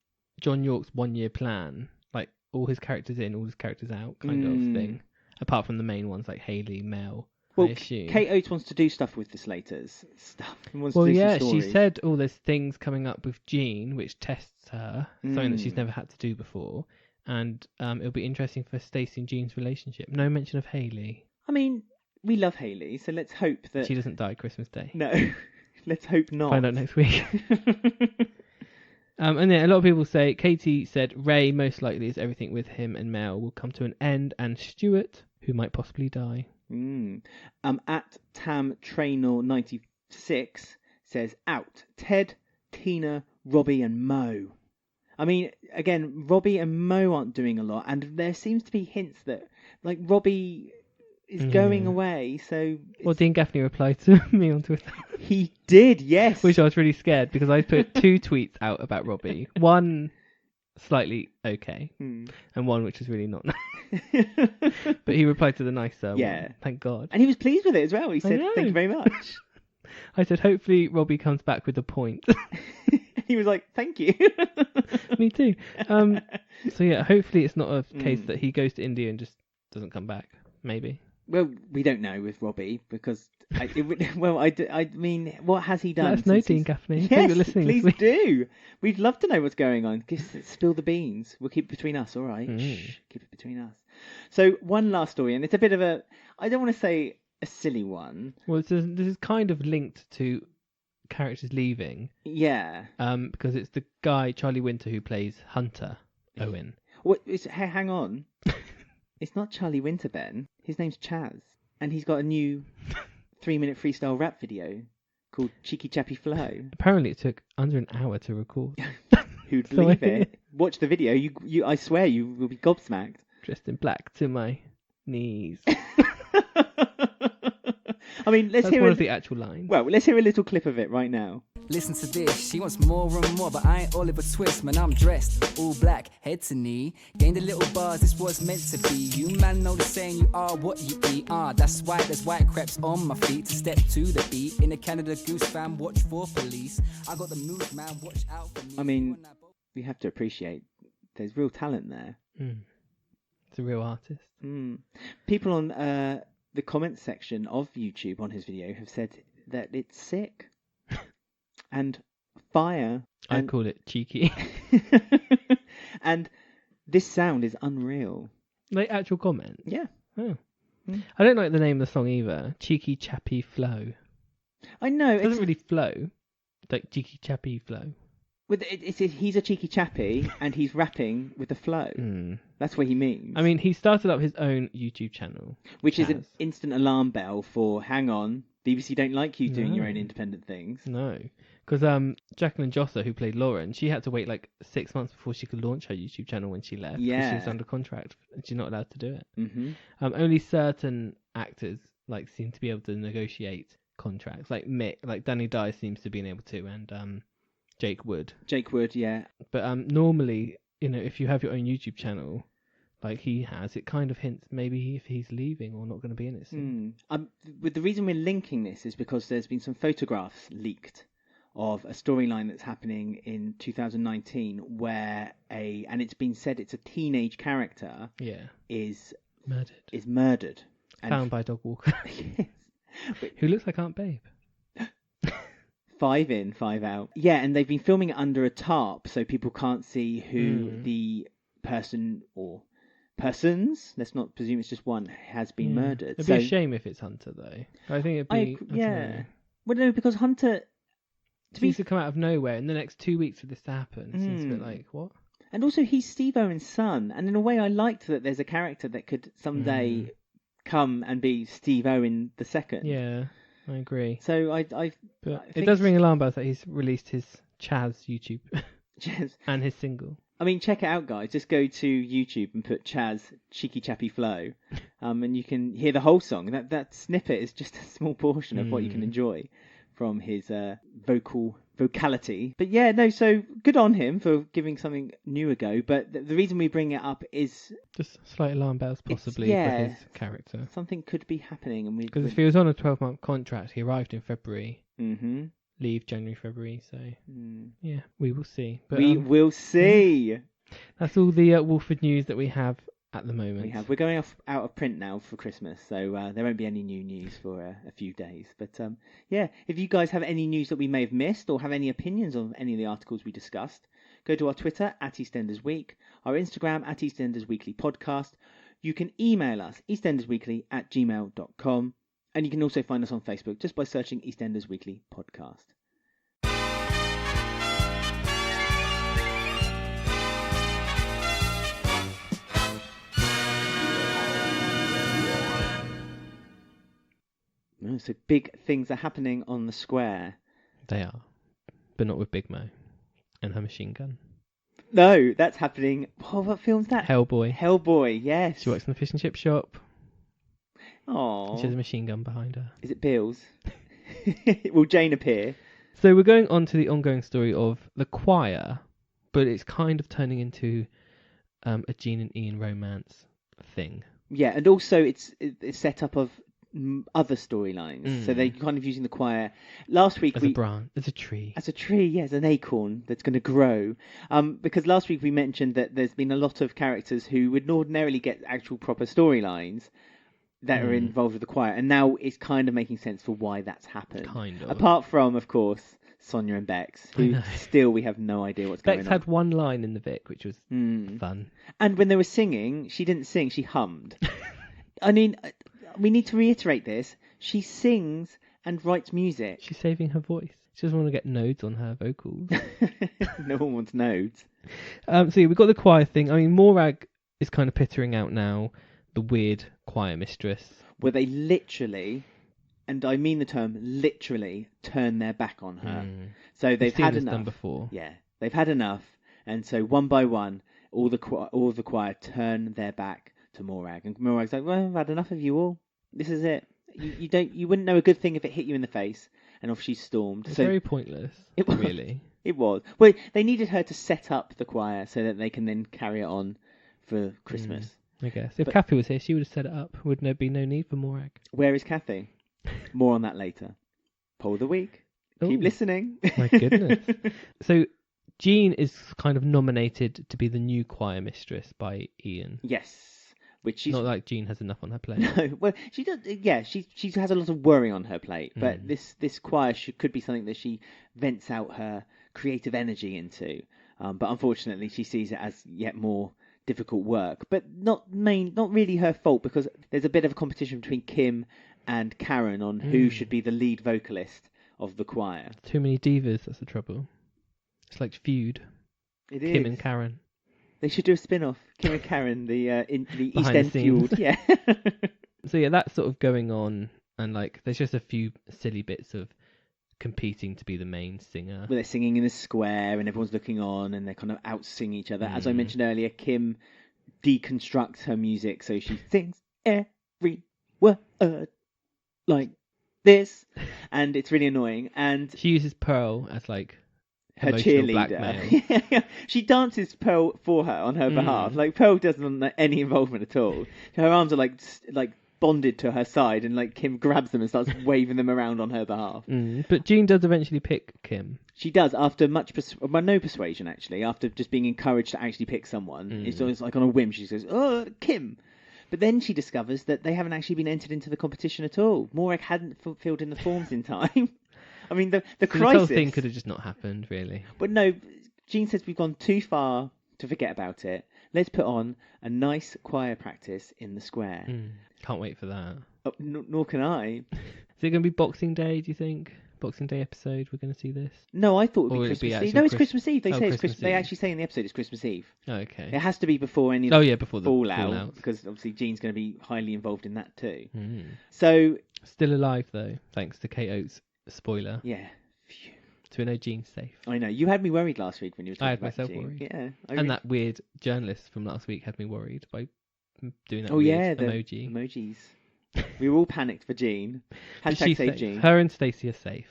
John Yorke's 1-year plan, like all his characters in, all his characters out kind of thing. Apart from the main ones like Hayley, Mel, well, I assume. Kate Oates wants to do stuff with the Slaters. She said, there's things coming up with Jean, which tests her, something that she's never had to do before. And it'll be interesting for Stacey and Jean's relationship. No mention of Hayley. I mean, we love Hayley, so let's hope that... She doesn't die Christmas Day. No, let's hope not. Find out next week. And then a lot of people say, Katie said Ray most likely is everything with him and Mel will come to an end, and Stuart, who might possibly die. At Tam Trainor 96 says, out Ted, Tina, Robbie and Mo. I mean, again, Robbie and Mo aren't doing a lot, and there seems to be hints that, like, Robbie is going away, so... Well, Dean Gaffney replied to me on Twitter. He did, yes. Which I was really scared, because I put 2 tweets out about Robbie. One slightly okay, and one which was really not nice. But he replied to the nicer one. Thank God. And he was pleased with it as well. He said, thank you very much. I said, hopefully Robbie comes back with a point. He was like, thank you. Me too. So yeah, hopefully it's not a case that he goes to India and just doesn't come back. Maybe. Well, we don't know with Robbie because I mean, what has he done? Let us know, Dean Gaffney. Yes, you're listening please do. We'd love to know what's going on. Just spill the beans. We'll keep it between us, all right? Shh, keep it between us. So one last story, and it's a bit of a, I don't want to say a silly one. Well, this is kind of linked to characters leaving. Yeah. Because it's the guy, Charlie Winter, who plays Hunter Owen. Hang on. It's not Charlie Winter, Ben. His name's Chaz. And he's got a new 3-minute freestyle rap video called Cheeky Chappy Flow. Apparently it took under an hour to record. Who'd believe it? Watch the video. You, I swear you will be gobsmacked. Dressed in black to my knees. I mean, That's one of the actual lines. Well, let's hear a little clip of it right now. Listen to this, she wants more and more, but I ain't Oliver Twist, man, I'm dressed all black, head to knee. Gained a little buzz, this was meant to be. You man know the saying, you are what you eat. That's why there's white crepes on my feet to step to the beat. In a Canada Goose fam, watch for police. I got the moves, man, watch out for me. I mean, we have to appreciate there's real talent there. It's a real artist. People on the comments section of YouTube on his video have said that it's sick and fire. I call it cheeky. And this sound is unreal. Like actual comment? Yeah. Oh. I don't like the name of the song either. Cheeky Chappy Flow. I know. It doesn't really flow. Like Cheeky Chappy Flow. He's a cheeky chappy and he's rapping with the flow. That's what he means. I mean, he started up his own YouTube channel. Which is an instant alarm bell for, hang on, BBC don't like you doing your own independent things. No. Because Jacqueline Josser, who played Lauren, she had to wait like 6 months before she could launch her YouTube channel when she left. Yeah. Because she was under contract and she's not allowed to do it. Only certain actors like seem to be able to negotiate contracts. Like Mick, like Danny Dye seems to be able to, and Jake Wood, yeah. But normally, you know, if you have your own YouTube channel, like he has, it kind of hints maybe if he's leaving or not going to be in it soon. With the reason we're linking this is because there's been some photographs leaked of a storyline that's happening in 2019 where and it's been said it's a teenage character is murdered. Found by dog walker. Yes. Who looks like Aunt Babe. 5 in, 5 out. Yeah, and they've been filming it under a tarp so people can't see who the person or persons, let's not presume it's just one, has been murdered. It'd be a shame if it's Hunter, though. I think it'd be... Well, no, because Hunter... seems to come out of nowhere in the next 2 weeks for this to happen. It seems a bit like, what? And also, he's Steve Owen's son. And in a way, I liked that there's a character that could someday come and be Steve Owen II. Yeah. I agree. So But it does ring alarm bells that he's released his Chaz YouTube and his single. I mean, check it out, guys. Just go to YouTube and put Chaz Cheeky Chappy Flow, and you can hear the whole song. That snippet is just a small portion of what you can enjoy from his vocality. But yeah, no, so good on him for giving something new a go. But the reason we bring it up is just slight alarm bells, possibly, for his character. Something could be happening, because if he was on a 12-month contract, he arrived in February. Mm-hmm. Leave January, February. So yeah, we will see. But, we will see. That's all the Walford news that we have at the moment. We're going out of print now for Christmas, so there won't be any new news for a few days. But yeah, if you guys have any news that we may have missed or have any opinions on any of the articles we discussed, go to our Twitter at EastEnders Week, our Instagram at EastEnders Weekly Podcast. You can email us eastenders@gmail.com, and you can also find us on Facebook just by searching EastEnders Weekly Podcast. So big things are happening on the square. They are, but not with Big Mo and her machine gun. No, that's happening. Oh, what film's that? Hellboy, yes. She works in the fish and chip shop. Oh. She has a machine gun behind her. Is it Beale's? Will Jane appear? So we're going on to the ongoing story of the choir, but it's kind of turning into a Jean and Ian romance thing. Yeah, and also it's set up of other storylines, so they're kind of using the choir. Last week as a branch, as a tree, yes, an acorn that's going to grow. Because last week we mentioned that there's been a lot of characters who would ordinarily get actual proper storylines that are involved with the choir, and now it's kind of making sense for why that's happened. Kind of. Apart from, of course, Sonia and Bex, who still we have no idea what's going on. Bex had one line in the Vic, which was fun. And when they were singing, she didn't sing; she hummed. I mean. We need to reiterate this. She sings and writes music. She's saving her voice. She doesn't want to get nodes on her vocals. No one wants nodes. So yeah, we've got the choir thing. I mean, Morag is kind of pittering out now the weird choir mistress. Where they literally, and I mean the term literally, turn their back on her. So they've had enough. Done before. Yeah, they've had enough, and so one by one, all the choir turn their back to Morag, and Morag's like, "Well, I've had enough of you all. This is it. You wouldn't know a good thing if it hit you in the face." And off she stormed. It's very pointless. It was, really. It was. Well, they needed her to set up the choir so that they can then carry it on for Christmas. I guess if Kathy was here, she would have set it up. Would there be no need for Morag? Where is Kathy? More on that later. Poll of the week. Keep listening. My goodness. So Jean is kind of nominated to be the new choir mistress by Ian. Yes. Which she's not like Jean has enough on her plate. No, well, she does. Yeah, she has a lot of worry on her plate. But this choir could be something that she vents out her creative energy into. But unfortunately, she sees it as yet more difficult work. But not really her fault, because there's a bit of a competition between Kim and Karen on who should be the lead vocalist of the choir. Too many divas. That's the trouble. It's like Feud. It is Kim and Karen. They should do a spin-off, Kim and Karen, the EastEnd feud. Yeah. So yeah, that's sort of going on, and like there's just a few silly bits of competing to be the main singer. Well, they're singing in the square, and everyone's looking on, and they're kind of out-singing each other. As I mentioned earlier, Kim deconstructs her music, so she sings every word like this, and it's really annoying. And she uses Pearl as like her cheerleader. She dances Pearl for her on her behalf. Like Pearl doesn't have any involvement at all. Her arms are like bonded to her side, and like Kim grabs them and starts waving them around on her behalf. But Jean does eventually pick Kim. She does, after no persuasion actually. After just being encouraged to actually pick someone, it's always like on a whim. She says, "Oh, Kim." But then she discovers that they haven't actually been entered into the competition at all. Morag hadn't filled in the forms in time. I mean, the crisis... The whole thing could have just not happened, really. But no, Jean says we've gone too far to forget about it. Let's put on a nice choir practice in the square. Can't wait for that. Oh, nor can I. Is it going to be Boxing Day, do you think? Boxing Day episode, we're going to see this? No, I thought it would be Christmas Eve. No, it's Christmas Eve. They say it's Christmas. They actually say in the episode it's Christmas Eve. Oh, okay. It has to be before any before the fallout, because obviously Jean's going to be highly involved in that too. Still alive though, thanks to Kate Oates' spoiler. Yeah. Phew. So we know Jean's safe. I know. You had me worried last week when you were talking I had about myself Jean. worried. Yeah. And that weird journalist from last week had me worried by doing that the emoji. Emojis. We were all panicked for Jean. But she's Save safe. Jean. Her and Stacey are safe.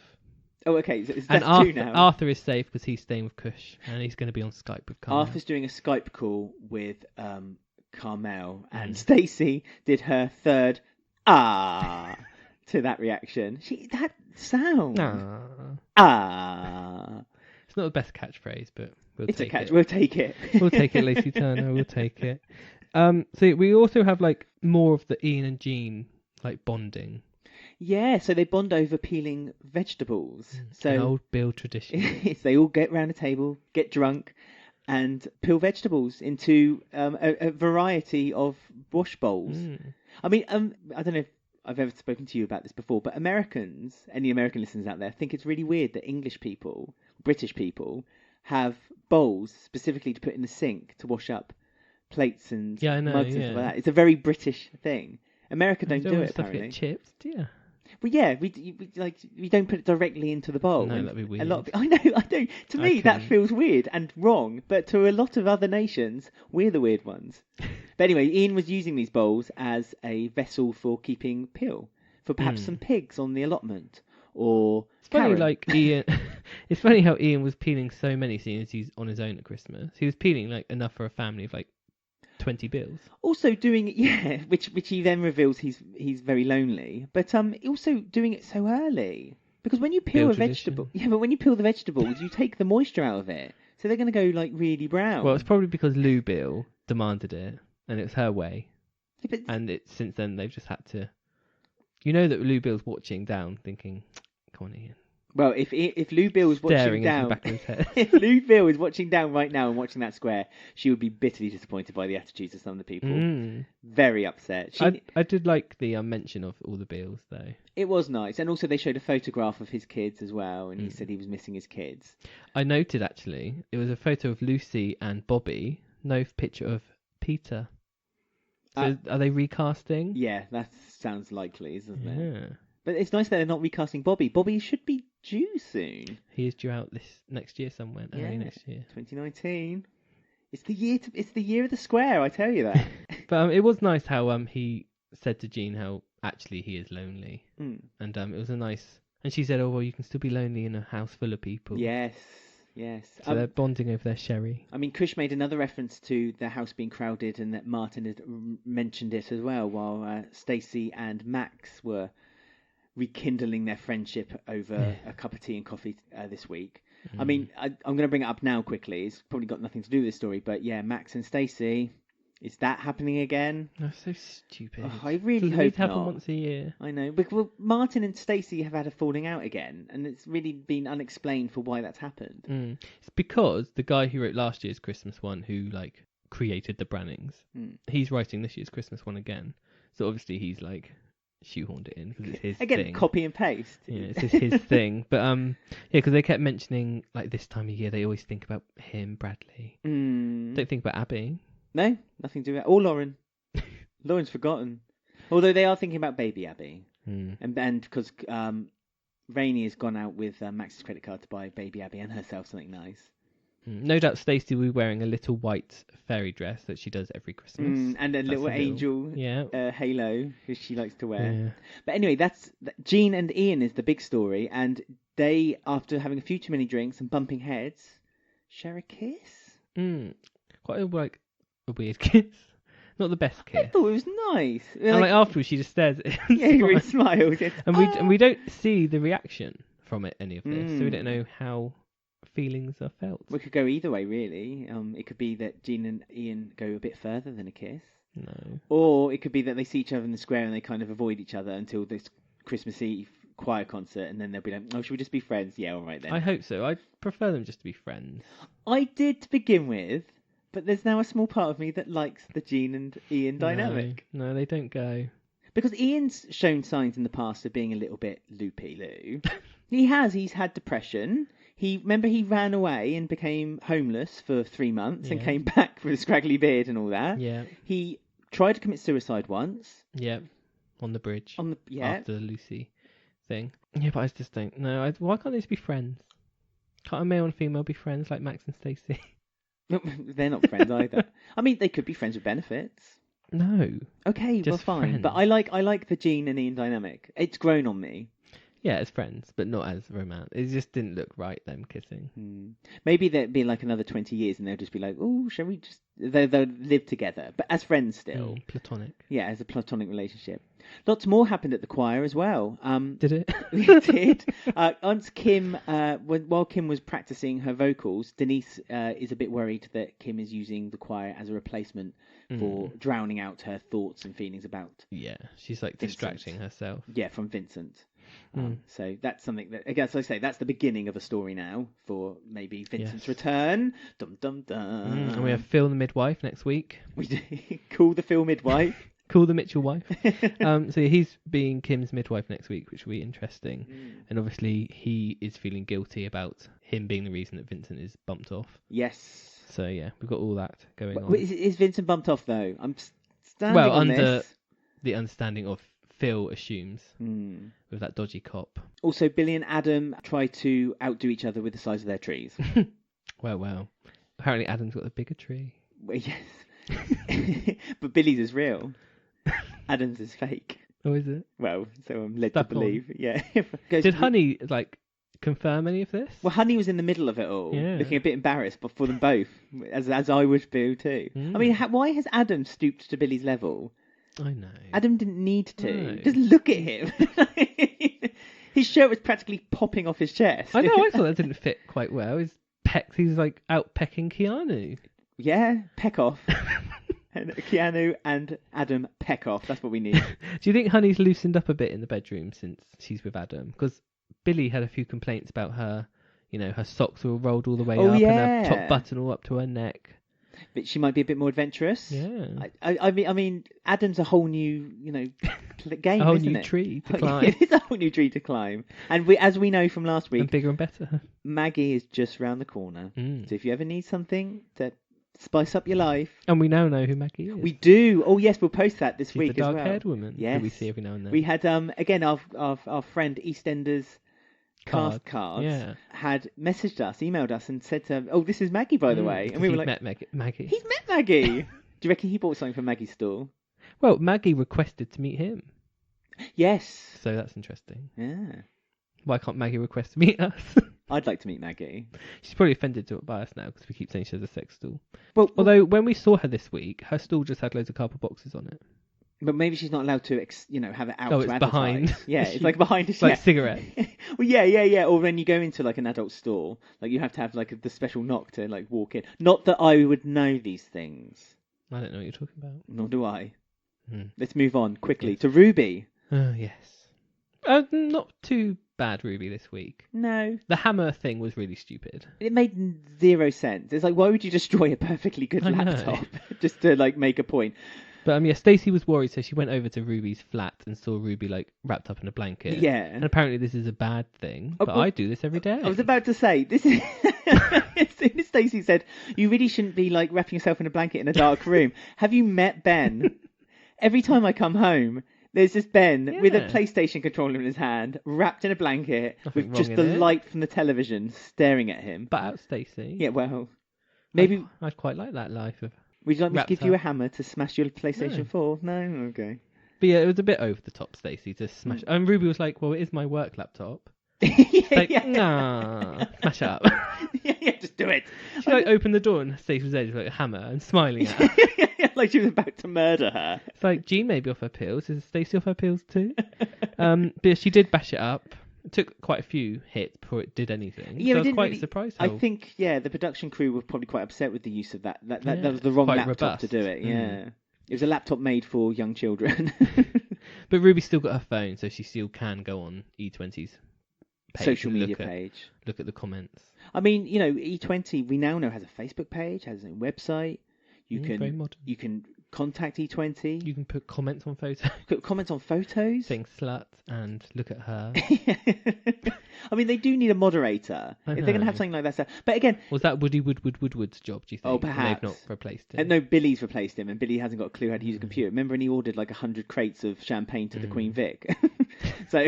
Oh, okay. So And that's two now. Arthur is safe because he's staying with Kush and he's going to be on Skype with Carmel. Arthur's doing a Skype call with Carmel, and Stacey did her third to that reaction. That sound. It's not the best catchphrase, but we'll take it. We'll take it. We'll take it, Lacey Turner. We'll take it. So we also have like more of the Ian and Jean like bonding. Yeah, so they bond over peeling vegetables. So an old Beale tradition. They all get round a table, get drunk, and peel vegetables into a variety of wash bowls. I mean, I don't know if I've ever spoken to you about this before, but Americans, any American listeners out there, think it's really weird that English people, British people, have bowls specifically to put in the sink to wash up plates and mugs and stuff like that. It's a very British thing. America don't do it, apparently. Get chips, do you? Well, yeah, we don't put it directly into the bowl. No, that'd be weird. I know. To me, that feels weird and wrong. But to a lot of other nations, we're the weird ones. But anyway, Ian was using these bowls as a vessel for keeping peel, for perhaps some pigs on the allotment, or it's funny, like Ian. It's funny how Ian was peeling so many, seeing as he's on his own at Christmas. He was peeling like enough for a family of like 20 bills. Also doing it, which he then reveals he's very lonely, but also doing it so early, because when you peel a vegetable, but when you peel the vegetables, you take the moisture out of it, so they're going to go like really brown. Well, it's probably because Lou Beale demanded it, and it was her way, and since then they've just had to. You know that Lou Beale's watching down, thinking, "Come on, Ian." Well, if Lou Beale was watching down, back of his head. If Lou Beale is watching down right now and watching that square, she would be bitterly disappointed by the attitudes of some of the people. Very upset. I did like the mention of all the Beales, though. It was nice, and also they showed a photograph of his kids as well, and he said he was missing his kids. I noted actually it was a photo of Lucy and Bobby, no picture of Peter. So are they recasting? Yeah, that sounds likely, isn't it? Yeah. But it's nice that they're not recasting Bobby. Bobby should be due soon. He is due out this next year somewhere. Early next year. 2019. It's the year of the square, I tell you that. But it was nice how he said to Jean how actually he is lonely. And it was a nice. And she said, "Oh well, you can still be lonely in a house full of people." Yes. So they're bonding over their sherry. I mean, Kush made another reference to the house being crowded, and that Martin had mentioned it as well, while Stacey and Max were rekindling their friendship over a cup of tea and coffee this week. I mean, I'm going to bring it up now quickly. It's probably got nothing to do with this story, but yeah, Max and Stacey, is that happening again? That's so stupid. Oh, I really hope it happen once a year. I know. Because Martin and Stacey have had a falling out again, and it's really been unexplained for why that's happened. It's because the guy who wrote last year's Christmas one, who like created the Brannings, he's writing this year's Christmas one again. So obviously he's like shoehorned it in because it's his again, thing. Copy and paste. Yeah, it's his thing. But because they kept mentioning like this time of year, they always think about him, Bradley. Don't think about Abby. No, nothing to do with it. Or Lauren. Lauren's forgotten. Although they are thinking about baby Abby. And because Rainey has gone out with Max's credit card to buy baby Abby and herself something nice. No doubt Stacey will be wearing a little white fairy dress that she does every Christmas. And a little angel halo that she likes to wear. Yeah. But anyway, Jean and Ian is the big story. And they, after having a few too many drinks and bumping heads, share a kiss. Quite a weird kiss. Not the best kiss. I thought it was nice. And like afterwards she just stares at him. Yeah, he really smiles. And we don't see the reaction from any of this. So we don't know how feelings are felt. We could go either way, really. It could be that Jean and Ian go a bit further than a kiss. No. Or it could be that they see each other in the square and they kind of avoid each other until this Christmas Eve choir concert, and then they'll be like, "Oh, should we just be friends?" Yeah, all right then. I hope so. I prefer them just to be friends. I did to begin with, but there's now a small part of me that likes the Jean and Ian dynamic. No, they don't go. Because Ian's shown signs in the past of being a little bit loopy, Lou. He's had depression. He ran away and became homeless for 3 months and came back with a scraggly beard and all that. Yeah. He tried to commit suicide once. Yeah. on the bridge. Yeah. After the Lucy thing. Yeah, but I just don't know. Why can't they just be friends? Can't a male and female be friends like Max and Stacey? They're not friends either. I mean, they could be friends with benefits. No. Okay, Just well, fine. friends. But I like the Jean and Ian dynamic. It's grown on me. Yeah, as friends, but not as romance. It just didn't look right, them kissing. Maybe there'd be like another 20 years and they'll just be like, oh, shall we just... They'll live together, but as friends still. Platonic. Yeah, as a platonic relationship. Lots more happened at the choir as well. Did it? It did. Once Kim, while Kim was practicing her vocals, Denise is a bit worried that Kim is using the choir as a replacement for drowning out her thoughts and feelings about... Yeah, she's like distracting herself. Yeah, from Vincent. So that's something that, I guess I say, that's the beginning of a story now for maybe Vincent's return. Dum dum dum. And we have Phil the midwife next week. We do. Call the Phil midwife. Call the Mitchell wife. So he's being Kim's midwife next week, which will be interesting. And obviously he is feeling guilty about him being the reason that Vincent is bumped off. Yes. So yeah, we've got all that going on. Is Vincent bumped off though? I'm standing on under this. The understanding of Phil assumes with that dodgy cop. Also, Billy and Adam try to outdo each other with the size of their trees. Well. Apparently Adam's got the bigger tree. Well, yes. But Billy's is real. Adam's is fake. Oh, is it? Well, so I'm led Stuck to believe. on. Yeah. Did Honey confirm any of this? Well, Honey was in the middle of it all, looking a bit embarrassed for them both, as I would feel too. I mean, why has Adam stooped to Billy's level? I know. Adam didn't need to. No. Just look at him. His shirt was practically popping off his chest. I know, I thought that didn't fit quite well. His pecs, he's like out pecking Keanu. Yeah, peck off. And Keanu and Adam peck off. That's what we need. Do you think Honey's loosened up a bit in the bedroom since she's with Adam? Because Billy had a few complaints about her. You know, her socks were rolled all the way up and her top button all up to her neck. But she might be a bit more adventurous. Yeah. I mean, Adam's a whole new, game, a whole isn't new it? tree to climb. It is a whole new tree to climb. And as we know from last week, And bigger and better. Maggie is just round the corner. So if you ever need something to spice up your life. And we now know who Maggie is. We do. Oh, yes, we'll post that this She's week the as well. dark-haired woman yes. who we see every now and then. We had, again, our friend EastEnders cast cards had messaged us, emailed us and said, oh, this is Maggie, by the way. And we were like, met Maggie. He's met Maggie. Do you reckon he bought something from Maggie's stall? Well, Maggie requested to meet him. Yes. So that's interesting. Yeah. Why can't Maggie request to meet us? I'd like to meet Maggie. She's probably offended by us now because we keep saying she has a sex stall. Well, although when we saw her this week, her stall just had loads of cardboard boxes on it. But maybe she's not allowed to, have it out to it's advertise. behind. Yeah, it's like behind. It's like cigarettes. Well, yeah. Or when you go into like an adult store, like you have to have like the special knock to like walk in. Not that I would know these things. I don't know what you're talking about. Nor do I. Let's move on quickly to Ruby. Oh, yes. Not too bad, Ruby, this week. No. The hammer thing was really stupid. It made zero sense. It's like, why would you destroy a perfectly good laptop just to like make a point? But Stacey was worried, so she went over to Ruby's flat and saw Ruby like wrapped up in a blanket. Yeah. And apparently this is a bad thing, but I do this every day. I was about to say, this is... As soon as Stacey said, you really shouldn't be like wrapping yourself in a blanket in a dark room. Have you met Ben? Every time I come home, there's this Ben with a PlayStation controller in his hand, wrapped in a blanket, with just the light from the television staring at him. But out, Stacey. Yeah, well, maybe... I'd quite like that life of... Would you like me to give you a hammer to smash your PlayStation 4? No? Okay. But yeah, it was a bit over the top, Stacey, to smash... And Ruby was like, well, it is my work laptop. Nah, smash up. yeah, just do it. She opened the door and Stacey was there with like a hammer and smiling at her. Like she was about to murder her. It's like, Jean may be off her pills. Is Stacey off her pills too? But yeah, she did bash it up. It took quite a few hits before it did anything. Yeah, so I was quite surprised. I think, the production crew were probably quite upset with the use of that. That was the wrong laptop robust to do it. Yeah, it was a laptop made for young children. But Ruby still got her phone, so she still can go on E20's page, social media page. Look at the comments. I mean, E20 we now know has a Facebook page, has a website. You can contact E20. You can put comments on photos. Put comments on photos. Saying slut and look at her. I mean, they do need a moderator if they're going to have something like that. So, but again, was that Woodward's job? Do you think? Oh, perhaps. And they've not replaced him. No, Billy's replaced him, and Billy hasn't got a clue how to use a computer. Remember, when he ordered like 100 crates of champagne to the Queen Vic. So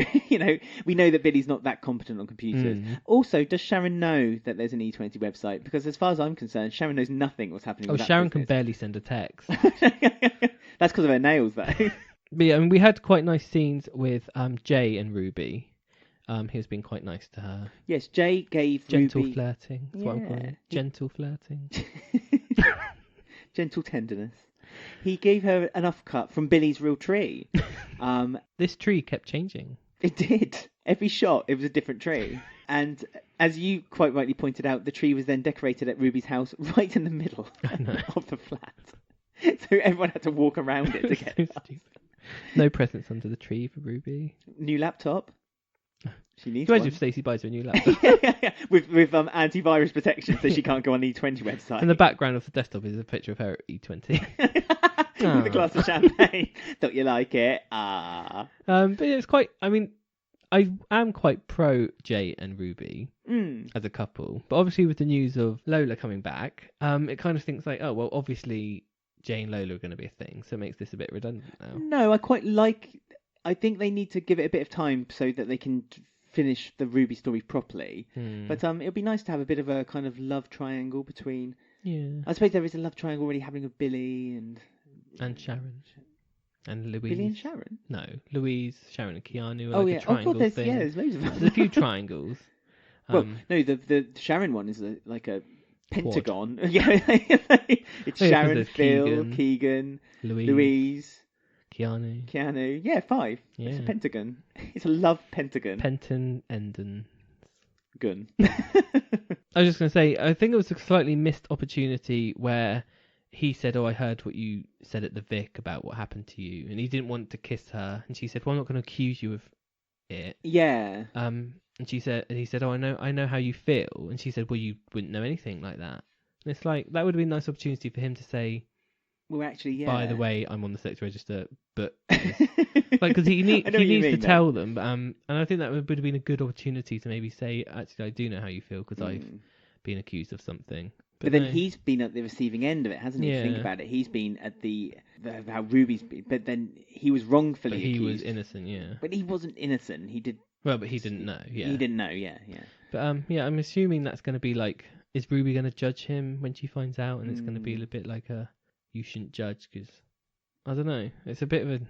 we know that Billy's not that competent on computers. Also, does Sharon know that there's an E20 website? Because as far as I'm concerned, Sharon knows nothing what's happening. Oh, with that Sharon business. can barely send a text. That's because of her nails, though. But yeah, I mean, we had quite nice scenes with Jay and Ruby. He was being quite nice to her. Yes, Jay gave gentle Ruby... flirting. That's what I'm calling it. Gentle flirting. Gentle tenderness. He gave her an offcut from Billy's real tree. This tree kept changing. It did. Every shot, it was a different tree. And as you quite rightly pointed out, the tree was then decorated at Ruby's house right in the middle of the flat. So everyone had to walk around it to get so stupid. No presents under the tree for Ruby. New laptop. She needs Imagine one. if Stacey buys her a new laptop. With antivirus protection, so she can't go on the E20 website. And the background of the desktop is a picture of her at E20. With a glass of champagne. Don't you like it? Ah. But it's quite. I mean, I am quite pro Jay and Ruby as a couple, but obviously with the news of Lola coming back, it kind of thinks like, oh well, obviously Jay and Lola are going to be a thing, so it makes this a bit redundant now. No, I quite like. I think they need to give it a bit of time so that they can finish the Ruby story properly. But it would be nice to have a bit of a kind of love triangle between. Yeah. I suppose there is a love triangle already happening with Billy and Sharon. And Louise. Billy and Sharon? No, Louise, Sharon and Keanu are Oh, like yeah. a triangle there's, thing. yeah, there's loads of them. There's a few triangles. Well, no, the Sharon one is like a pentagon. Yeah, it's Oh, yeah, Sharon, Phil, Keegan, Louise, Keanu. Yeah, 5. Yeah. It's a pentagon. It's a love pentagon. Enden. Gun. I was just going to say, I think it was a slightly missed opportunity where he said, oh, I heard what you said at the Vic about what happened to you. And he didn't want to kiss her. And she said, well, I'm not going to accuse you of it. Yeah. And he said, oh, I know how you feel. And she said, well, you wouldn't know anything like that. And it's like, that would have been a nice opportunity for him to say, well, actually, yeah. by the way, I'm on the sex register, but because he needs to tell them. And I think that would have been a good opportunity to maybe say, actually, I do know how you feel because I've been accused of something. But then he's been at the receiving end of it, hasn't he? Yeah. Think about it. He's been at how Ruby's been, but then he was wrongfully accused. He was innocent, yeah. But he wasn't innocent. He did. Well, but he didn't know, yeah. He didn't know, yeah. But I'm assuming that's going to be like, is Ruby going to judge him when she finds out? And it's going to be a bit like you shouldn't judge because, I don't know, it's a bit of an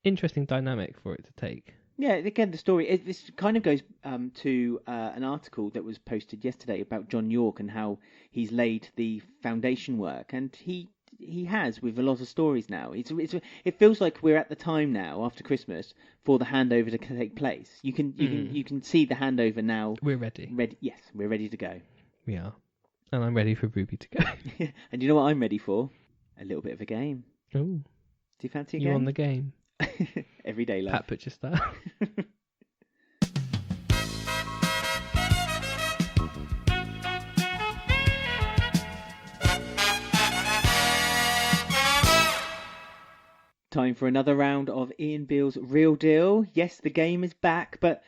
interesting dynamic for it to take. Yeah, again, the story, this kind of goes to an article that was posted yesterday about John York and how he's laid the foundation work, and he has with a lot of stories now. It feels like we're at the time now, after Christmas, for the handover to take place. You can see the handover now. We're ready. Yes, we're ready to go. We are. And I'm ready for Ruby to go. And you know what I'm ready for? A little bit of a game. Oh. Do you fancy a game? You on the game? Everyday love. Pat Butcher style. Time for another round of Ian Beale's Real Deal. Yes, the game is back, but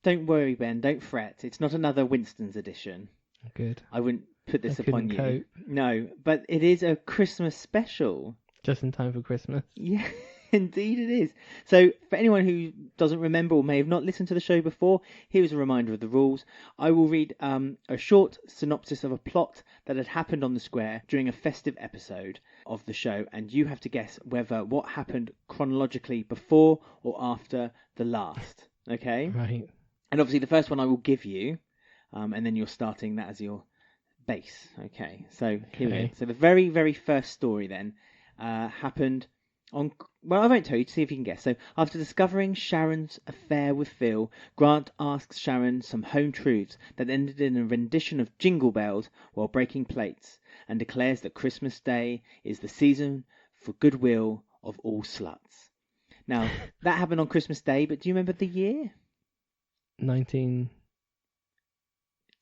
don't worry, Ben. Don't fret. It's not another Winston's edition. Good. I wouldn't put this upon you. Cope. No, but it is a Christmas special. Just in time for Christmas. Yeah, indeed it is. So, for anyone who doesn't remember or may have not listened to the show before, here's a reminder of the rules. I will read a short synopsis of a plot that had happened on the square during a festive episode of the show, and you have to guess whether what happened chronologically before or after the last. Okay? Right. And obviously the first one I will give you, and then you're starting that as your base. Okay, so here we go. So the very, very first story then happened on... Well, I won't tell you to see if you can guess. So after discovering Sharon's affair with Phil, Grant asks Sharon some home truths that ended in a rendition of Jingle Bells while breaking plates, and declares that Christmas Day is the season for goodwill of all sluts. Now, that happened on Christmas Day, but do you remember the year?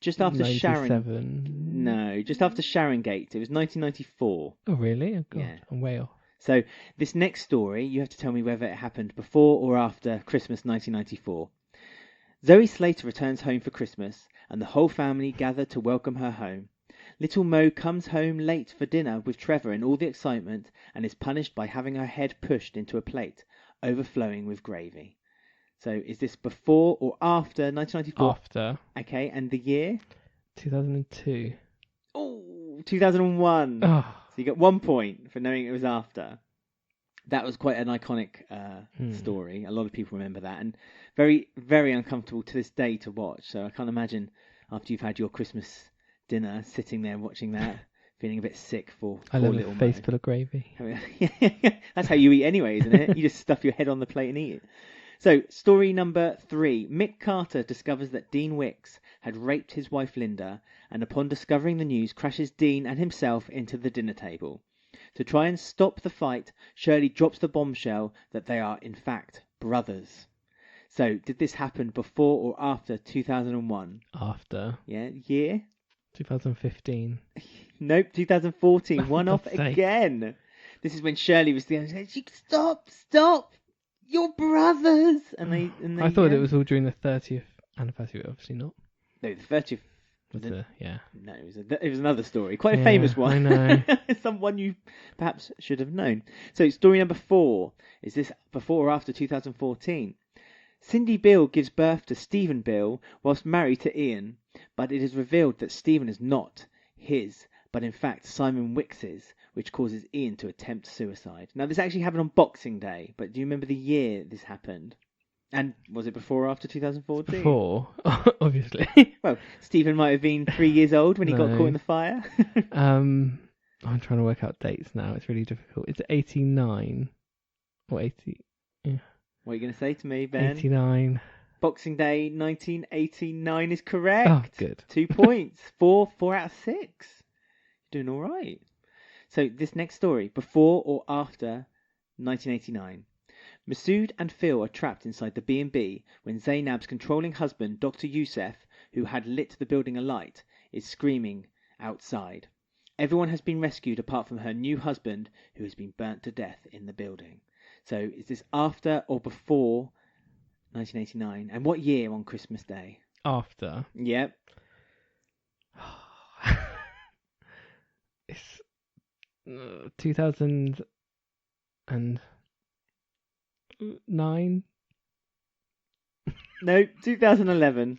Just after Sharon. No, just after Sharon Gate. It was 1994. Oh, really? Oh, God. Yeah. I'm way off. So this next story, you have to tell me whether it happened before or after Christmas 1994. Zoe Slater returns home for Christmas, and the whole family gather to welcome her home. Little Mo comes home late for dinner with Trevor in all the excitement, and is punished by having her head pushed into a plate, overflowing with gravy. So is this before or after 1994? After. Okay, and the year? 2002. Oh, 2001. Oh. So you got 1 point for knowing it was after. That was quite an iconic story. A lot of people remember that, and very, very uncomfortable to this day to watch. So I can't imagine after you've had your Christmas dinner, sitting there watching that, feeling a bit sick for I poor love little a face Mo. full of gravy. That's how you eat anyway, isn't it? You just stuff your head on the plate and eat it. So, story number 3. Mick Carter discovers that Dean Wicks had raped his wife Linda, and upon discovering the news, crashes Dean and himself into the dinner table. To try and stop the fight, Shirley drops the bombshell that they are, in fact, brothers. So, did this happen before or after 2001? After. Yeah, year? 2015. Nope, 2014. One off God's sake. again. This is when Shirley was the stop! You're brothers! And they I thought it was all during the 30th anniversary, but obviously not. No, the 30th. Yeah. No, it was another story. Quite a famous one. I know. Someone you perhaps should have known. So, story number 4. Is this before or after 2014? Cindy Beale gives birth to Stephen Beale whilst married to Ian, but it is revealed that Stephen is not his, but in fact Simon Wicks's, which causes Ian to attempt suicide. Now, this actually happened on Boxing Day, but do you remember the year this happened? And was it before or after 2014? Before, obviously. Well, Stephen might have been 3 years old when he got No. caught in the fire. I'm trying to work out dates now. It's really difficult. It's 89 or 80. Yeah. What are you going to say to me, Ben? 89. Boxing Day 1989 is correct. Oh, good. 2 points. 4 out of 6. You're doing all right. So this next story, before or after 1989. Masood and Phil are trapped inside the B&B when Zainab's controlling husband, Dr. Youssef, who had lit the building alight, is screaming outside. Everyone has been rescued apart from her new husband, who has been burnt to death in the building. So is this after or before 1989? And what year on Christmas Day? After. Yep. It's 2009. No, 2011.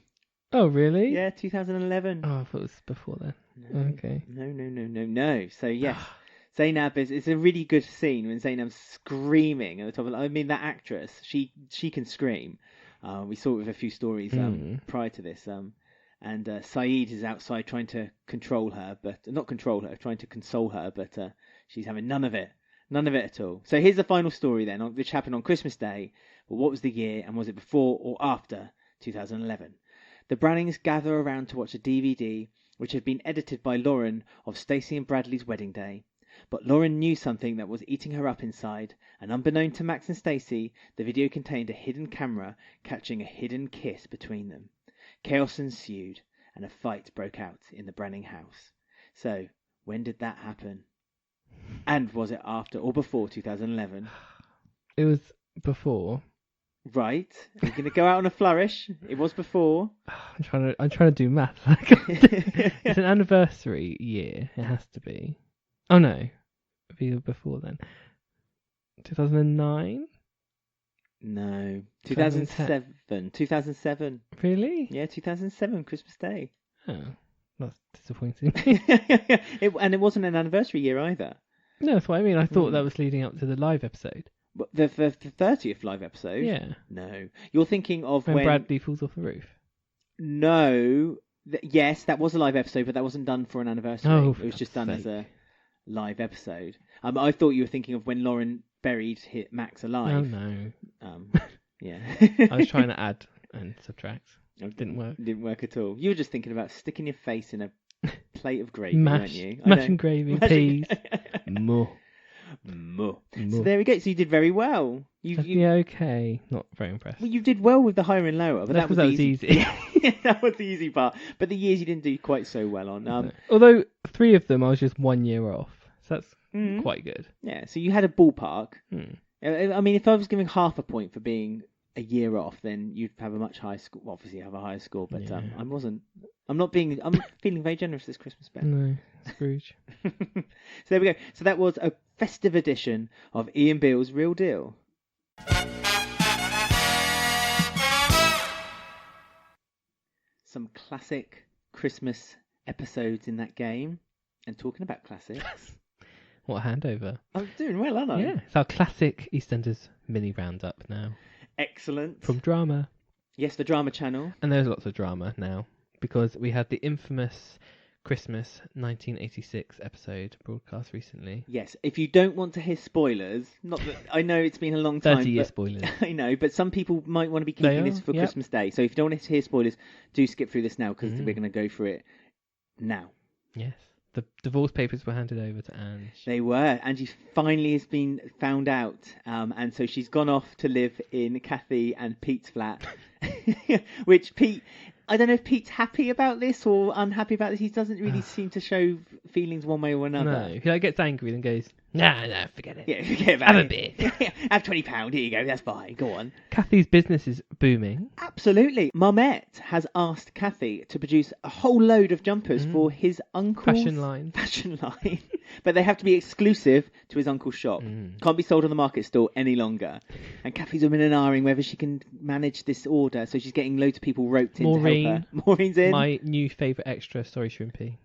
Oh, really? Yeah, 2011. Oh, I thought it was before then. No, Okay. No. So yes, Zainab it's a really good scene when Zainab's screaming at the top of. I mean, that actress, she can scream. We saw it with a few stories prior to this. And Saeed is outside trying to control her, but not control her, trying to console her, but she's having none of it at all. So here's the final story then, which happened on Christmas Day. But what was the year, and was it before or after 2011? The Brannings gather around to watch a DVD which had been edited by Lauren of Stacey and Bradley's wedding day. But Lauren knew something that was eating her up inside, and unbeknown to Max and Stacey, the video contained a hidden camera catching a hidden kiss between them. Chaos ensued, and a fight broke out in the Branning house. So, when did that happen? And was it after or before 2011? It was before. Right. Are you going to go out on a flourish? It was before. I'm trying to do math. It's an anniversary year. It has to be. Oh no, it'd be before then. 2009. No, 2007. 2007. Really? Yeah, 2007, Christmas Day. Oh, that's disappointing. And it wasn't an anniversary year either. No, that's what I mean. I thought that was leading up to the live episode. But the 30th live episode? Yeah. No. You're thinking of when Bradley falls off the roof. No. Yes, that was a live episode, but that wasn't done for an anniversary. Oh, it was just done as a live episode. I thought you were thinking of when Lauren buried Max alive. Oh, no. Yeah. I was trying to add and subtract. It didn't work. Didn't work at all. You were just thinking about sticking your face in a plate of gravy, weren't you? Mash and gravy, peas. More. So there we go. So you did very well. Yeah, okay. Not very impressed. Well, you did well with the higher and lower, but that was easy. That was the easy part. But the years you didn't do quite so well on. Although 3 of them I was just 1 year off. So that's quite good. Yeah, so you had a ballpark. Mm. I mean, if I was giving half a point for being a year off, then you'd have a much higher score. Well, obviously, have a higher score, but I wasn't. I'm feeling very generous this Christmas, Ben. No, Scrooge. So there we go. So that was a festive edition of Ian Beale's Real Deal. Some classic Christmas episodes in that game. And talking about classics. What a handover. I'm doing well, aren't I? Yeah, it's our classic EastEnders mini roundup now. Excellent. From Drama. Yes, the Drama Channel. And there's lots of drama now, because we had the infamous Christmas 1986 episode broadcast recently. Yes, if you don't want to hear spoilers, not that I know it's been a long time. 30-year spoilers. I know, but some people might want to be keeping this for Christmas Day. So if you don't want to hear spoilers, do skip through this now, because we're going to go through it now. Yes. The divorce papers were handed over to Ange. They were. Angie finally has been found out. And so she's gone off to live in Kathy and Pete's flat. Which Pete... I don't know if Pete's happy about this or unhappy about this. He doesn't really seem to show feelings one way or another. No, he gets angry and goes, nah, forget it. Yeah, forget about Have it. a bit. Have £20. Here you go. That's fine. Go on. Kathy's business is booming. Absolutely. Mumette has asked Kathy to produce a whole load of jumpers for his uncle's Fashion line. But they have to be exclusive to his uncle's shop. Can't be sold on the market stall any longer. And Kathy's women and ahhing whether she can manage this order. So she's getting loads of people roped in to help her. Maureen's in. My new favourite extra, sorry Shrimpy.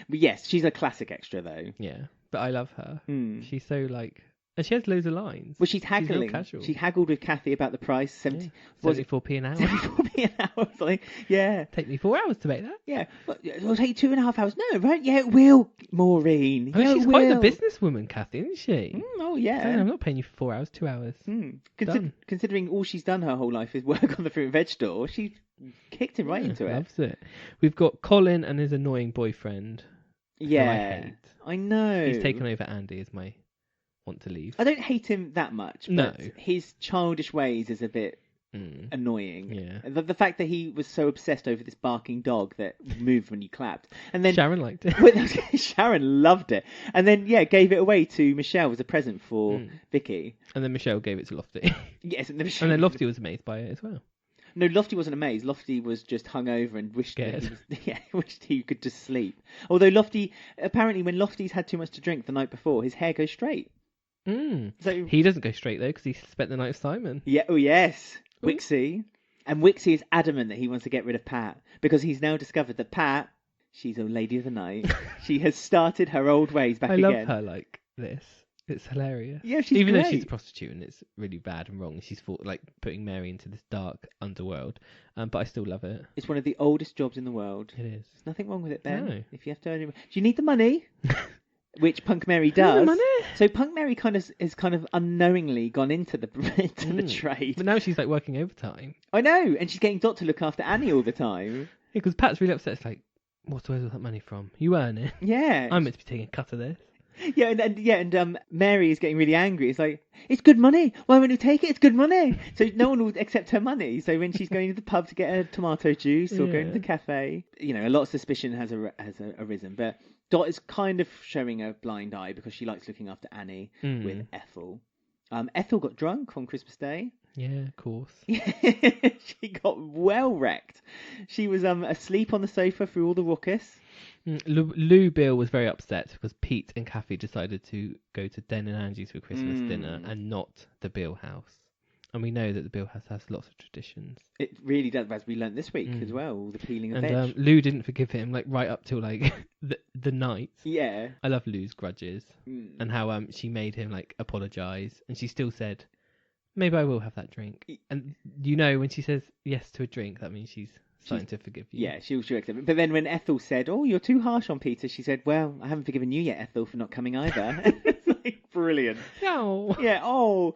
But yes, she's a classic extra though. Yeah, but I love her. She's so like... And she has loads of lines. Well, she's haggling. She haggled with Kathy about the price. 74p an hour. 74p an hour. Like, yeah. Take me 4 hours to make that. Yeah. Well, it'll take 2.5 hours. No, right? Yeah, it will, Maureen. I mean, she's quite the businesswoman, Kathy, isn't she? Oh, yeah. So, I'm not paying you for 4 hours, 2 hours. Considering all she's done her whole life is work on the fruit and veg store, she kicked him right into it. Loves it. We've got Colin and his annoying boyfriend. Yeah. I hate. I know. He's taken over Andy as my want to leave. I don't hate him that much, but no. His childish ways is a bit annoying. Yeah. The fact that he was so obsessed over this barking dog that moved when you clapped. And then Sharon liked it. Sharon loved it. And then, gave it away to Michelle as a present for Vicky. And then Michelle gave it to Lofty. Yes, and then Lofty was amazed by it as well. No, Lofty wasn't amazed. Lofty was just hungover and wished wished he could just sleep. Although apparently when Lofty's had too much to drink the night before, his hair goes straight. So he doesn't go straight though, because he spent the night with Simon. Yeah. Oh yes, Wixie. And Wixie is adamant that he wants to get rid of Pat because he's now discovered that Pat, she's a lady of the night. She has started her old ways back again. I love her like this. It's hilarious. Yeah, she's even great. Though she's a prostitute and it's really bad and wrong. She's putting Mary into this dark underworld. But I still love it. It's one of the oldest jobs in the world. It is. There's nothing wrong with it, Ben. No. If you have to earn, do you need the money? Which Punk Mary does. Money? So Punk Mary is kind of unknowingly gone into the the trade. But now she's like working overtime. I know, and she's getting Dot to look after Annie all the time. Because Pat's really upset. It's like, where's all that money from? You earn it. Yeah. I'm meant to be taking a cut of this. Yeah, and Mary is getting really angry. It's like, it's good money. Why won't you take it? It's good money. So no one will accept her money. So when she's going to the pub to get a tomato juice or going to the cafe, a lot of suspicion has arisen. But Dot is kind of showing a blind eye because she likes looking after Annie with Ethel. Ethel got drunk on Christmas Day. Yeah, of course. She got well wrecked. She was asleep on the sofa through all the ruckus. Lou Beale was very upset because Pete and Kathy decided to go to Den and Angie's for Christmas dinner and not the Beale house. And we know that the Beale house has lots of traditions. It really does, as we learnt this week as well, the peeling of veg. And Lou didn't forgive him, right up till the night. Yeah. I love Lou's grudges and how she made him apologise, and she still said, maybe I will have that drink. And when she says yes to a drink, that means she's starting to forgive you. Yeah, she'll accept it. But then when Ethel said, "Oh, you're too harsh on Peter," she said, "Well, I haven't forgiven you yet, Ethel, for not coming either." It's brilliant. No. Yeah. Oh,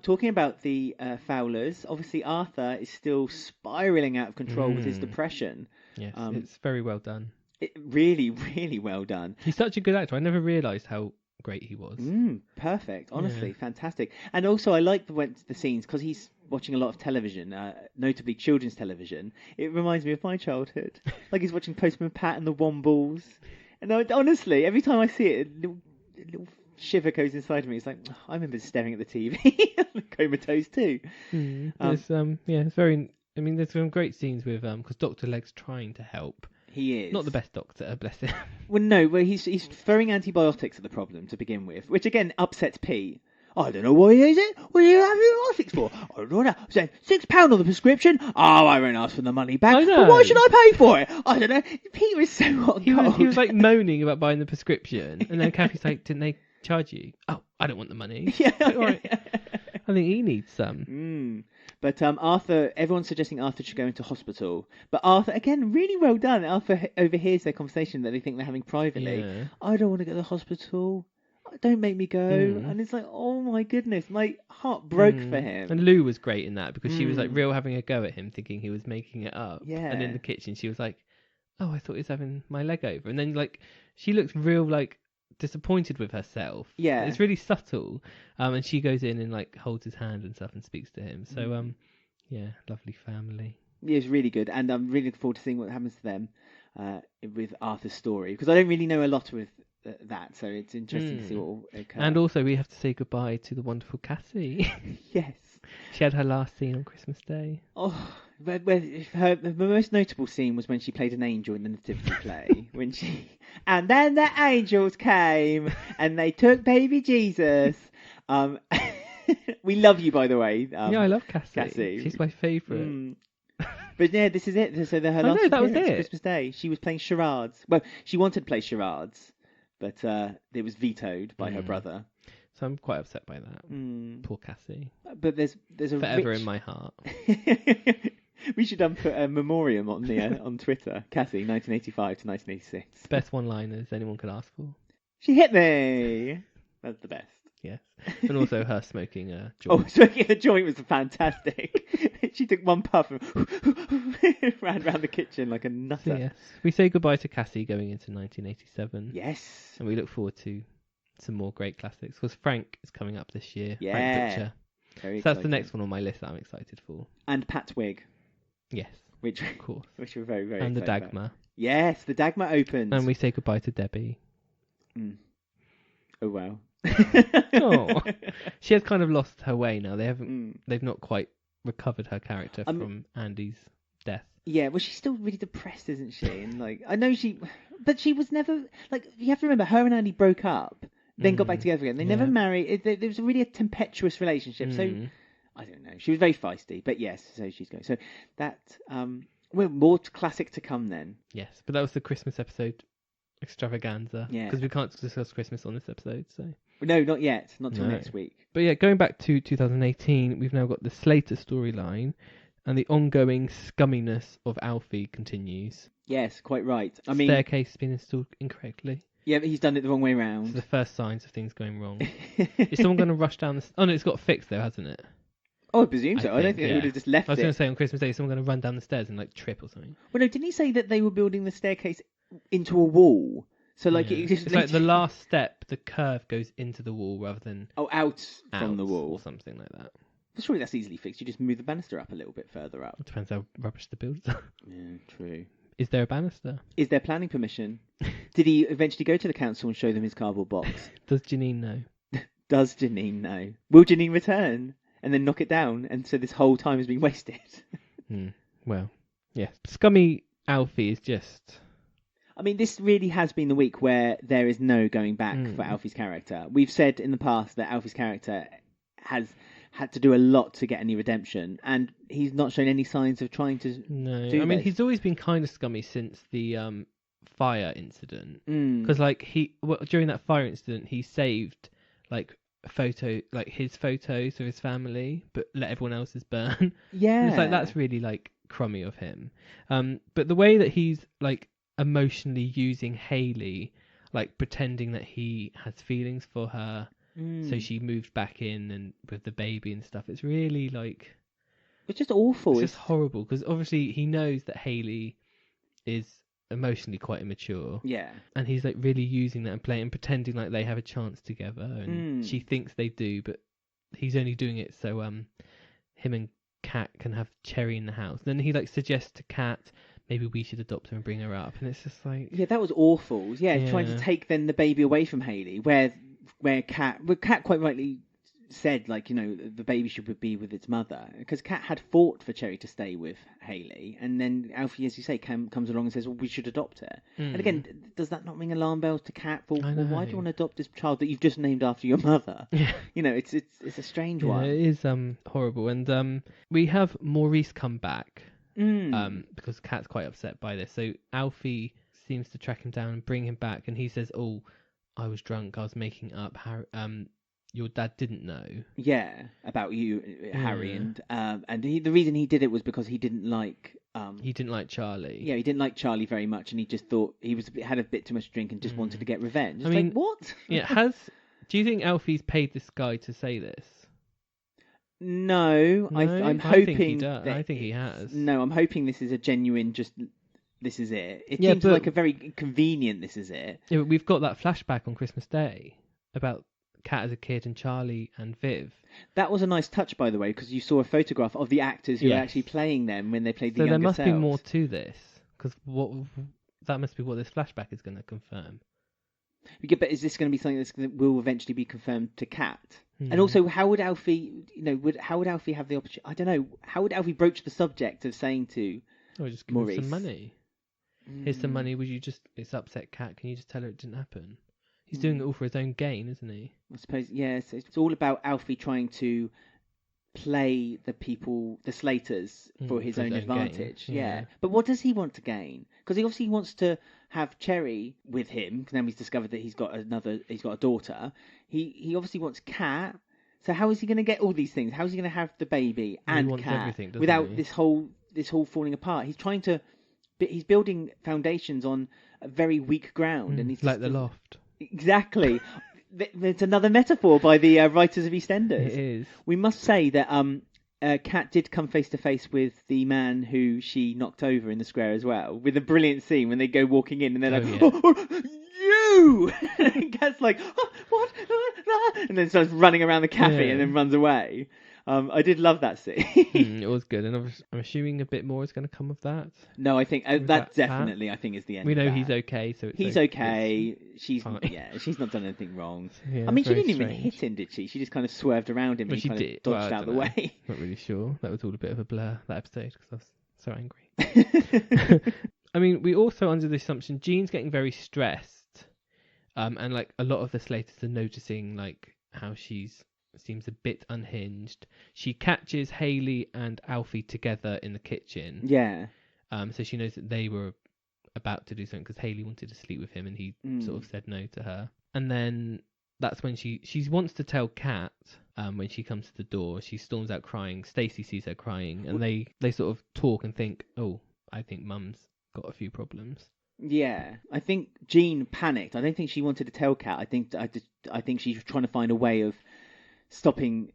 talking about the Fowlers, obviously Arthur is still spiralling out of control with his depression. Yes, it's very well done. Really, really well done. He's such a good actor. I never realised how great he was. Perfect. Honestly, fantastic. And also, I like the scenes because he's watching a lot of television, notably children's television. It reminds me of my childhood. Like he's watching Postman Pat and the Wombles. And honestly, every time I see it, little shiver goes inside me. It's like, I remember staring at the TV, comatose too. It's very. I mean, there's some great scenes with because Dr. Leg's trying to help. He is not the best doctor, bless him. Well, no, he's throwing antibiotics at the problem to begin with, which again upsets Pete. I don't know why he is it. What are you having antibiotics for? I don't know. So £6 on the prescription. Oh, I won't ask for the money back. I know. But why should I pay for it? I don't know. Peter is so hot and cold. He was like moaning about buying the prescription, and then Kathy's like, "Didn't they charge you?" Oh, I don't want the money. Yeah, like, all right. I think he needs some. But Arthur, everyone's suggesting Arthur should go into hospital. But Arthur, again, really well done. Arthur overhears their conversation that they think they're having privately. Yeah. I don't want to go to the hospital. Don't make me go. And it's like, oh my goodness, my heart broke for him. And Lou was great in that because she was like real having a go at him, thinking he was making it up. Yeah. And in the kitchen, she was like, "Oh, I thought he was having my leg over." And then like she looks real like disappointed with herself. Yeah. It's really subtle. And she goes in and like holds his hand and stuff and speaks to him. So yeah, lovely family. Yeah, it's really good, and I'm really looking forward to seeing what happens to them with Arthur's story, because I don't really know a lot with that, so it's interesting to see what will occur. And also, we have to say goodbye to the wonderful Cassie. Yes. She had her last scene on Christmas Day. Oh, the most notable scene was when she played an angel in the nativity play. And then the angels came, and they took baby Jesus. We love you, by the way. Yeah, I love Cassie. She's my favourite. But yeah, this is it. So her last that was it. Christmas Day. She was playing charades. Well, she wanted to play charades, but it was vetoed by her brother. So I'm quite upset by that. Poor Cassie. But there's a forever in my heart. We should put a memoriam on the on Twitter. Cassie, 1985 to 1986. Best one-liners anyone could ask for. She hit me. That's the best. Yes. And also her smoking a Oh, joint. smoking a joint was fantastic. She took one puff and ran around the kitchen like a nutter. So, yes. We say goodbye to Cassie going into 1987. Yes. And we look forward to some more great classics, because Frank is coming up this year. Yeah. Frank Butcher. Very so that's exciting. the next one on my list that I'm excited for. And Pat Twig. Yes. Which, of course. Which we're very, very and the excited Dagmar. About. Yes, the Dagmar opens. And we say goodbye to Debbie. Oh, wow. Oh, she has kind of lost her way now. They've not quite recovered her character from Andy's death. Yeah, well, she's still really depressed, isn't she? And like, I know but she was never like. You have to remember, her and Andy broke up, then got back together again. They never married. There was really a tempestuous relationship. So I don't know. She was very feisty, but yes. So she's going. So that well, more classic to come then. Yes, but that was the Christmas episode extravaganza. Yeah, because we can't discuss Christmas on this episode. So. No, not yet. Not till next week. But yeah, going back to 2018, we've now got the Slater storyline, and the ongoing scumminess of Alfie continues. Yes, quite right. I mean, staircase has been installed incorrectly. Yeah, but he's done it the wrong way around. It's the first signs of things going wrong. Is someone going to rush down the... Oh no, it's got fixed though, hasn't it? Oh, I presume so. I don't think they would have just left it. I was going to say on Christmas Day, is someone going to run down the stairs and like trip or something? Well, no, didn't he say that they were building the staircase into a wall? So like it's like the last step, the curve goes into the wall rather than out from the wall or something like that. Well, surely that's easily fixed. You just move the banister up a little bit further up. It depends how rubbish the builders are. Yeah, true. Is there a banister? Is there planning permission? Did he eventually go to the council and show them his cardboard box? Does Janine know? Does Janine know? Will Janine return and then knock it down? And so this whole time has been wasted. Well, yes. Scummy Alfie is just... I mean, this really has been the week where there is no going back for Alfie's character. We've said in the past that Alfie's character has had to do a lot to get any redemption, and he's not shown any signs of trying to do I mean, this. he's always been kind of scummy since the fire incident. Because during that fire incident, he saved like his photos of his family, but let everyone else's burn. Yeah, and it's like that's really like crummy of him. But the way that he's like emotionally using Hayley, like pretending that he has feelings for her, so she moved back in and with the baby and stuff, it's really like it's just awful. It's just horrible, because obviously he knows that Hayley is emotionally quite immature, and he's like really using that and playing and pretending like they have a chance together, and she thinks they do, but he's only doing it so him and Kat can have Cherry in the house. And then he like suggests to Kat, maybe we should adopt her and bring her up. And it's just like... Yeah, that was awful. Yeah, trying to take then the baby away from Hayley, where where Kat quite rightly said, like, you know, the baby should be with its mother, because Kat had fought for Cherry to stay with Hayley, and then Alfie, as you say, comes along and says, well, we should adopt her. And again, does that not ring alarm bells to Kat? Well, why do you want to adopt this child that you've just named after your mother? Yeah. You know, it's a strange one. It is horrible. And we have Maurice come back because Kat's quite upset by this. So Alfie seems to track him down and bring him back, and he says, oh, I was drunk, I was making up, your dad didn't know. Yeah, about you, Harry, and the reason he did it was because he didn't like Charlie. Yeah, he didn't like Charlie very much, and he just thought he had a bit too much drink and just wanted to get revenge. I mean, like, what? Yeah, do you think Alfie's paid this guy to say this? No, I'm hoping think he does. I think he has. No, I'm hoping this is a genuine this is it. It seems like a very convenient this is it. Yeah, but we've got that flashback on Christmas Day about Kat as a kid and Charlie and Viv. That was a nice touch, by the way, because you saw a photograph of the actors who were actually playing them when they played the younger selves. So there must be more to this, because that must be what this flashback is going to confirm. But is this going to be something that will eventually be confirmed to Kat? And also, how would Alfie, how would Alfie have the opportunity? I don't know. How would Alfie broach the subject of saying to just give Maurice, him some money? Here's some money. It's upset Kat. Can you just tell her it didn't happen? He's doing it all for his own gain, isn't he? I suppose, yes. It's all about Alfie trying to play the Slaters for his own advantage. Yeah. But what does he want to gain? Because he obviously wants to have Cherry with him, because now he's discovered that he's got a daughter. He obviously wants Kat. So how is he going to get all these things? How is he going to have the baby and Kat without this whole falling apart? He's building foundations on a very weak ground, and he's like the loft. Exactly. It's another metaphor by the writers of EastEnders. It is. We must say that Kat did come face to face with the man who she knocked over in the square as well, with a brilliant scene when they go walking in and they're you! And Kat's like, what? And then starts running around the cafe and then runs away. I did love that scene. It was good, and I'm assuming a bit more is going to come of that. No, I think that definitely, I think, is the end. We know he's okay, so he's okay. She's not done anything wrong. Yeah, I mean, she didn't even hit him, did she? She just kind of swerved around him and kind of dodged out the way. Not really sure. That was all a bit of a blur, that episode, because I was so angry. I mean, we also under the assumption Jean's getting very stressed, and like a lot of the Slaters are noticing like how she's seems a bit unhinged. She catches Hayley and Alfie together in the kitchen. Yeah. So she knows that they were about to do something because Hayley wanted to sleep with him and he sort of said no to her. And then that's when she wants to tell Kat when she comes to the door. She storms out crying. Stacey sees her crying and they sort of talk and think, oh, I think Mum's got a few problems. Yeah, I think Jean panicked. I don't think she wanted to tell Kat. I think she's trying to find a way of stopping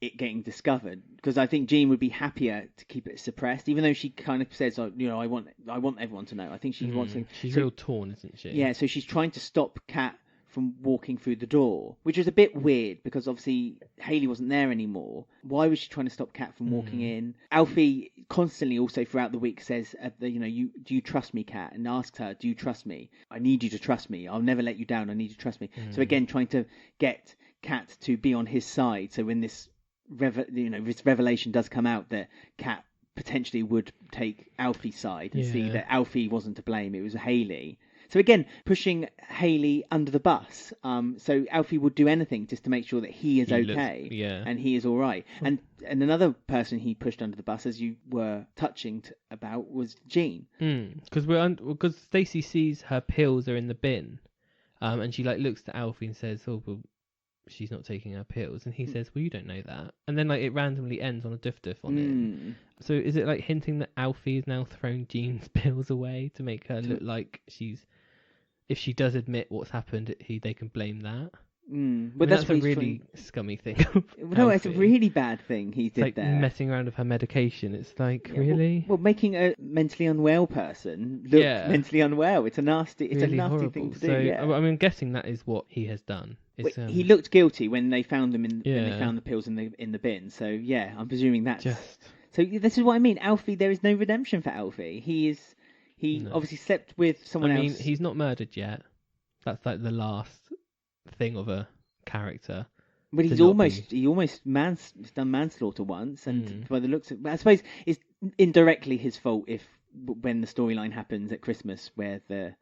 it getting discovered, because I think Jean would be happier to keep it suppressed, even though she kind of says, I want everyone to know. I think she wants to. She's real torn, isn't she? Yeah, so she's trying to stop Kat from walking through the door, which was a bit weird because obviously Hayley wasn't there anymore. Why was she trying to stop Kat from walking in? Alfie constantly also throughout the week says, do you trust me, Kat? And asks her, do you trust me? I need you to trust me. I'll never let you down. I need you to trust me. So again, trying to get Kat to be on his side. So when this revelation does come out that Kat potentially would take Alfie's side and see that Alfie wasn't to blame, it was Hayley. So again, pushing Hayley under the bus. So Alfie would do anything just to make sure that he is okay and he is all right. And another person he pushed under the bus, as you were touching about, was Jean. Because Stacey sees her pills are in the bin, and she looks to Alfie and says, "Oh, well, she's not taking her pills," and he says, "Well, you don't know that." And then it randomly ends on a duff on it. So is it hinting that Alfie has now thrown Jean's pills away to make her look like if she does admit what's happened, they can blame that? But that's a really scummy thing. No, it's a really bad thing he did there. Messing around with her medication. It's really well, making a mentally unwell person look mentally unwell. It's a nasty horrible thing to do. So I'm guessing that is what he has done. He looked guilty when they found them when they found the pills in the bin. So yeah, I'm presuming that's So this is what I mean. Alfie, there is no redemption for Alfie. He obviously slept with someone else. I mean, he's not murdered yet. That's the last thing of a character. But he's almost done manslaughter once, and by the looks of, I suppose it's indirectly his fault if when the storyline happens at Christmas where the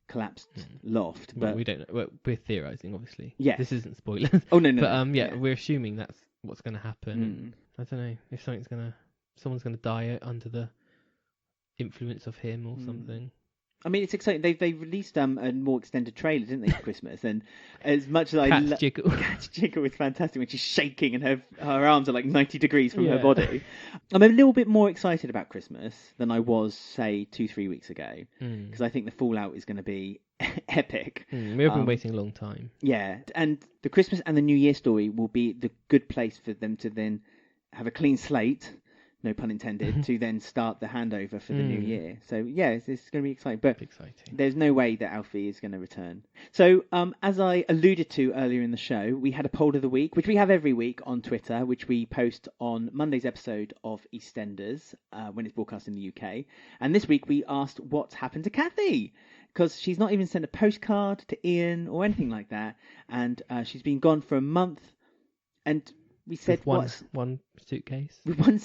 collapsed loft. But we don't know. We're theorising, obviously. Yes. This isn't spoilers. Oh no. But we're assuming that's what's going to happen. I don't know if someone's going to die under the influence of him or something. I mean, it's exciting. They released a more extended trailer, didn't they, for Christmas? And as much as Cat's Jiggle. Cat's Jiggle is fantastic when she's shaking and her arms are like 90 degrees from her body. I'm a little bit more excited about Christmas than I was, say, 2-3 weeks ago, because I think the fallout is going to be epic. We've been waiting a long time. Yeah, and the Christmas and the New Year story will be the good place for them to then have a clean slate, no pun intended, to then start the handover for the new year. So yeah, it's going to be exciting. But there's no way that Alfie is going to return. So as I alluded to earlier in the show, we had a poll of the week, which we have every week on Twitter, which we post on Monday's episode of EastEnders when it's broadcast in the UK. And this week we asked what's happened to Kathy, because she's not even sent a postcard to Ian or anything like that. And she's been gone for a month. And we said with one suitcase. With one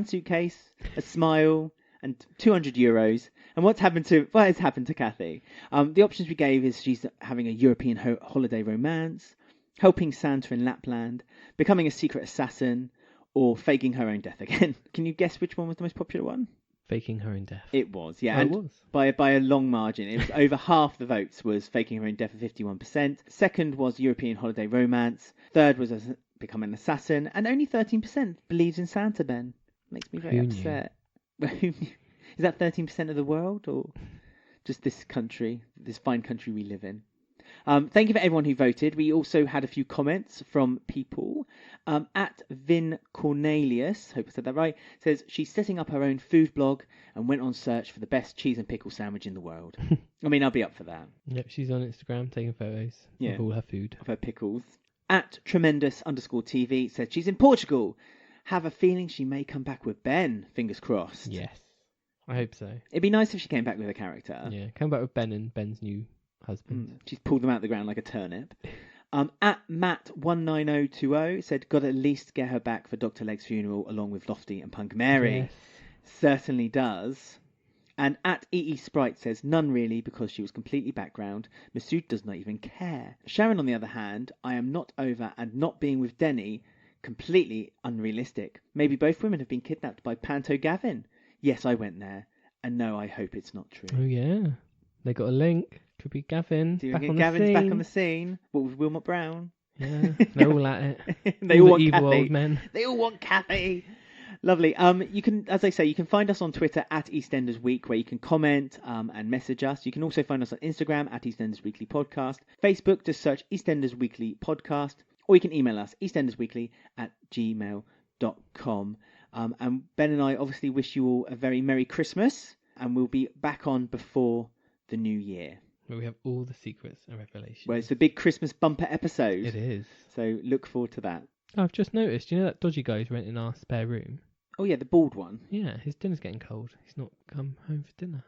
suitcase, a smile, and €200. And what has happened to Kathy? The options we gave is she's having a European holiday romance, helping Santa in Lapland, becoming a secret assassin, or faking her own death again. Can you guess which one was the most popular one? Faking her own death. It was, yeah. Oh, and it was. By a long margin. It was over half the votes was faking her own death at 51%. Second was European holiday romance. Third was become an assassin, and only 13% believes in Santa. Ben, makes me very upset. Is that 13% of the world, or just this country, this fine country we live in? Thank you for everyone who voted. We also had a few comments from people. At Vin Cornelius, hope I said that right, says she's setting up her own food blog and went on search for the best cheese and pickle sandwich in the world. I mean, I'll be up for that. Yep, she's on Instagram taking photos of all her food. Of her pickles. At Tremendous_TV said she's in Portugal. Have a feeling she may come back with Ben. Fingers crossed. Yes, I hope so. It'd be nice if she came back with a character. Yeah, come back with Ben and Ben's new husband. She's pulled them out of the ground like a turnip. At Matt19020 said, got to at least get her back for Dr. Leg's funeral along with Lofty and Punk Mary. Yes. Certainly does. And at EE Sprite says, none really, because she was completely background. Masood does not even care. Sharon, on the other hand, I am not over, and not being with Denny, completely unrealistic. Maybe both women have been kidnapped by Panto Gavin. Yes, I went there. And no, I hope it's not true. Oh yeah, they got a link. Could be Gavin. Gavin's back on the scene. What with Wilmot Brown? Yeah, they're all at it. They all want evil Kathy. Old men. They all want Kathy. Lovely. You can, as I say, you can find us on Twitter at EastEnders Week, where you can comment and message us. You can also find us on Instagram at EastEnders Weekly Podcast. Facebook, just search EastEnders Weekly Podcast, or you can email us eastenders@gmail.com. And Ben and I obviously wish you all a very Merry Christmas, and we'll be back on before the new year. Where we have all the secrets and revelations. Well, it's the big Christmas bumper episode. It is. So look forward to that. Oh, I've just noticed, you know that dodgy guy who's renting our spare room? Oh yeah, the bald one. Yeah, his dinner's getting cold. He's not come home for dinner.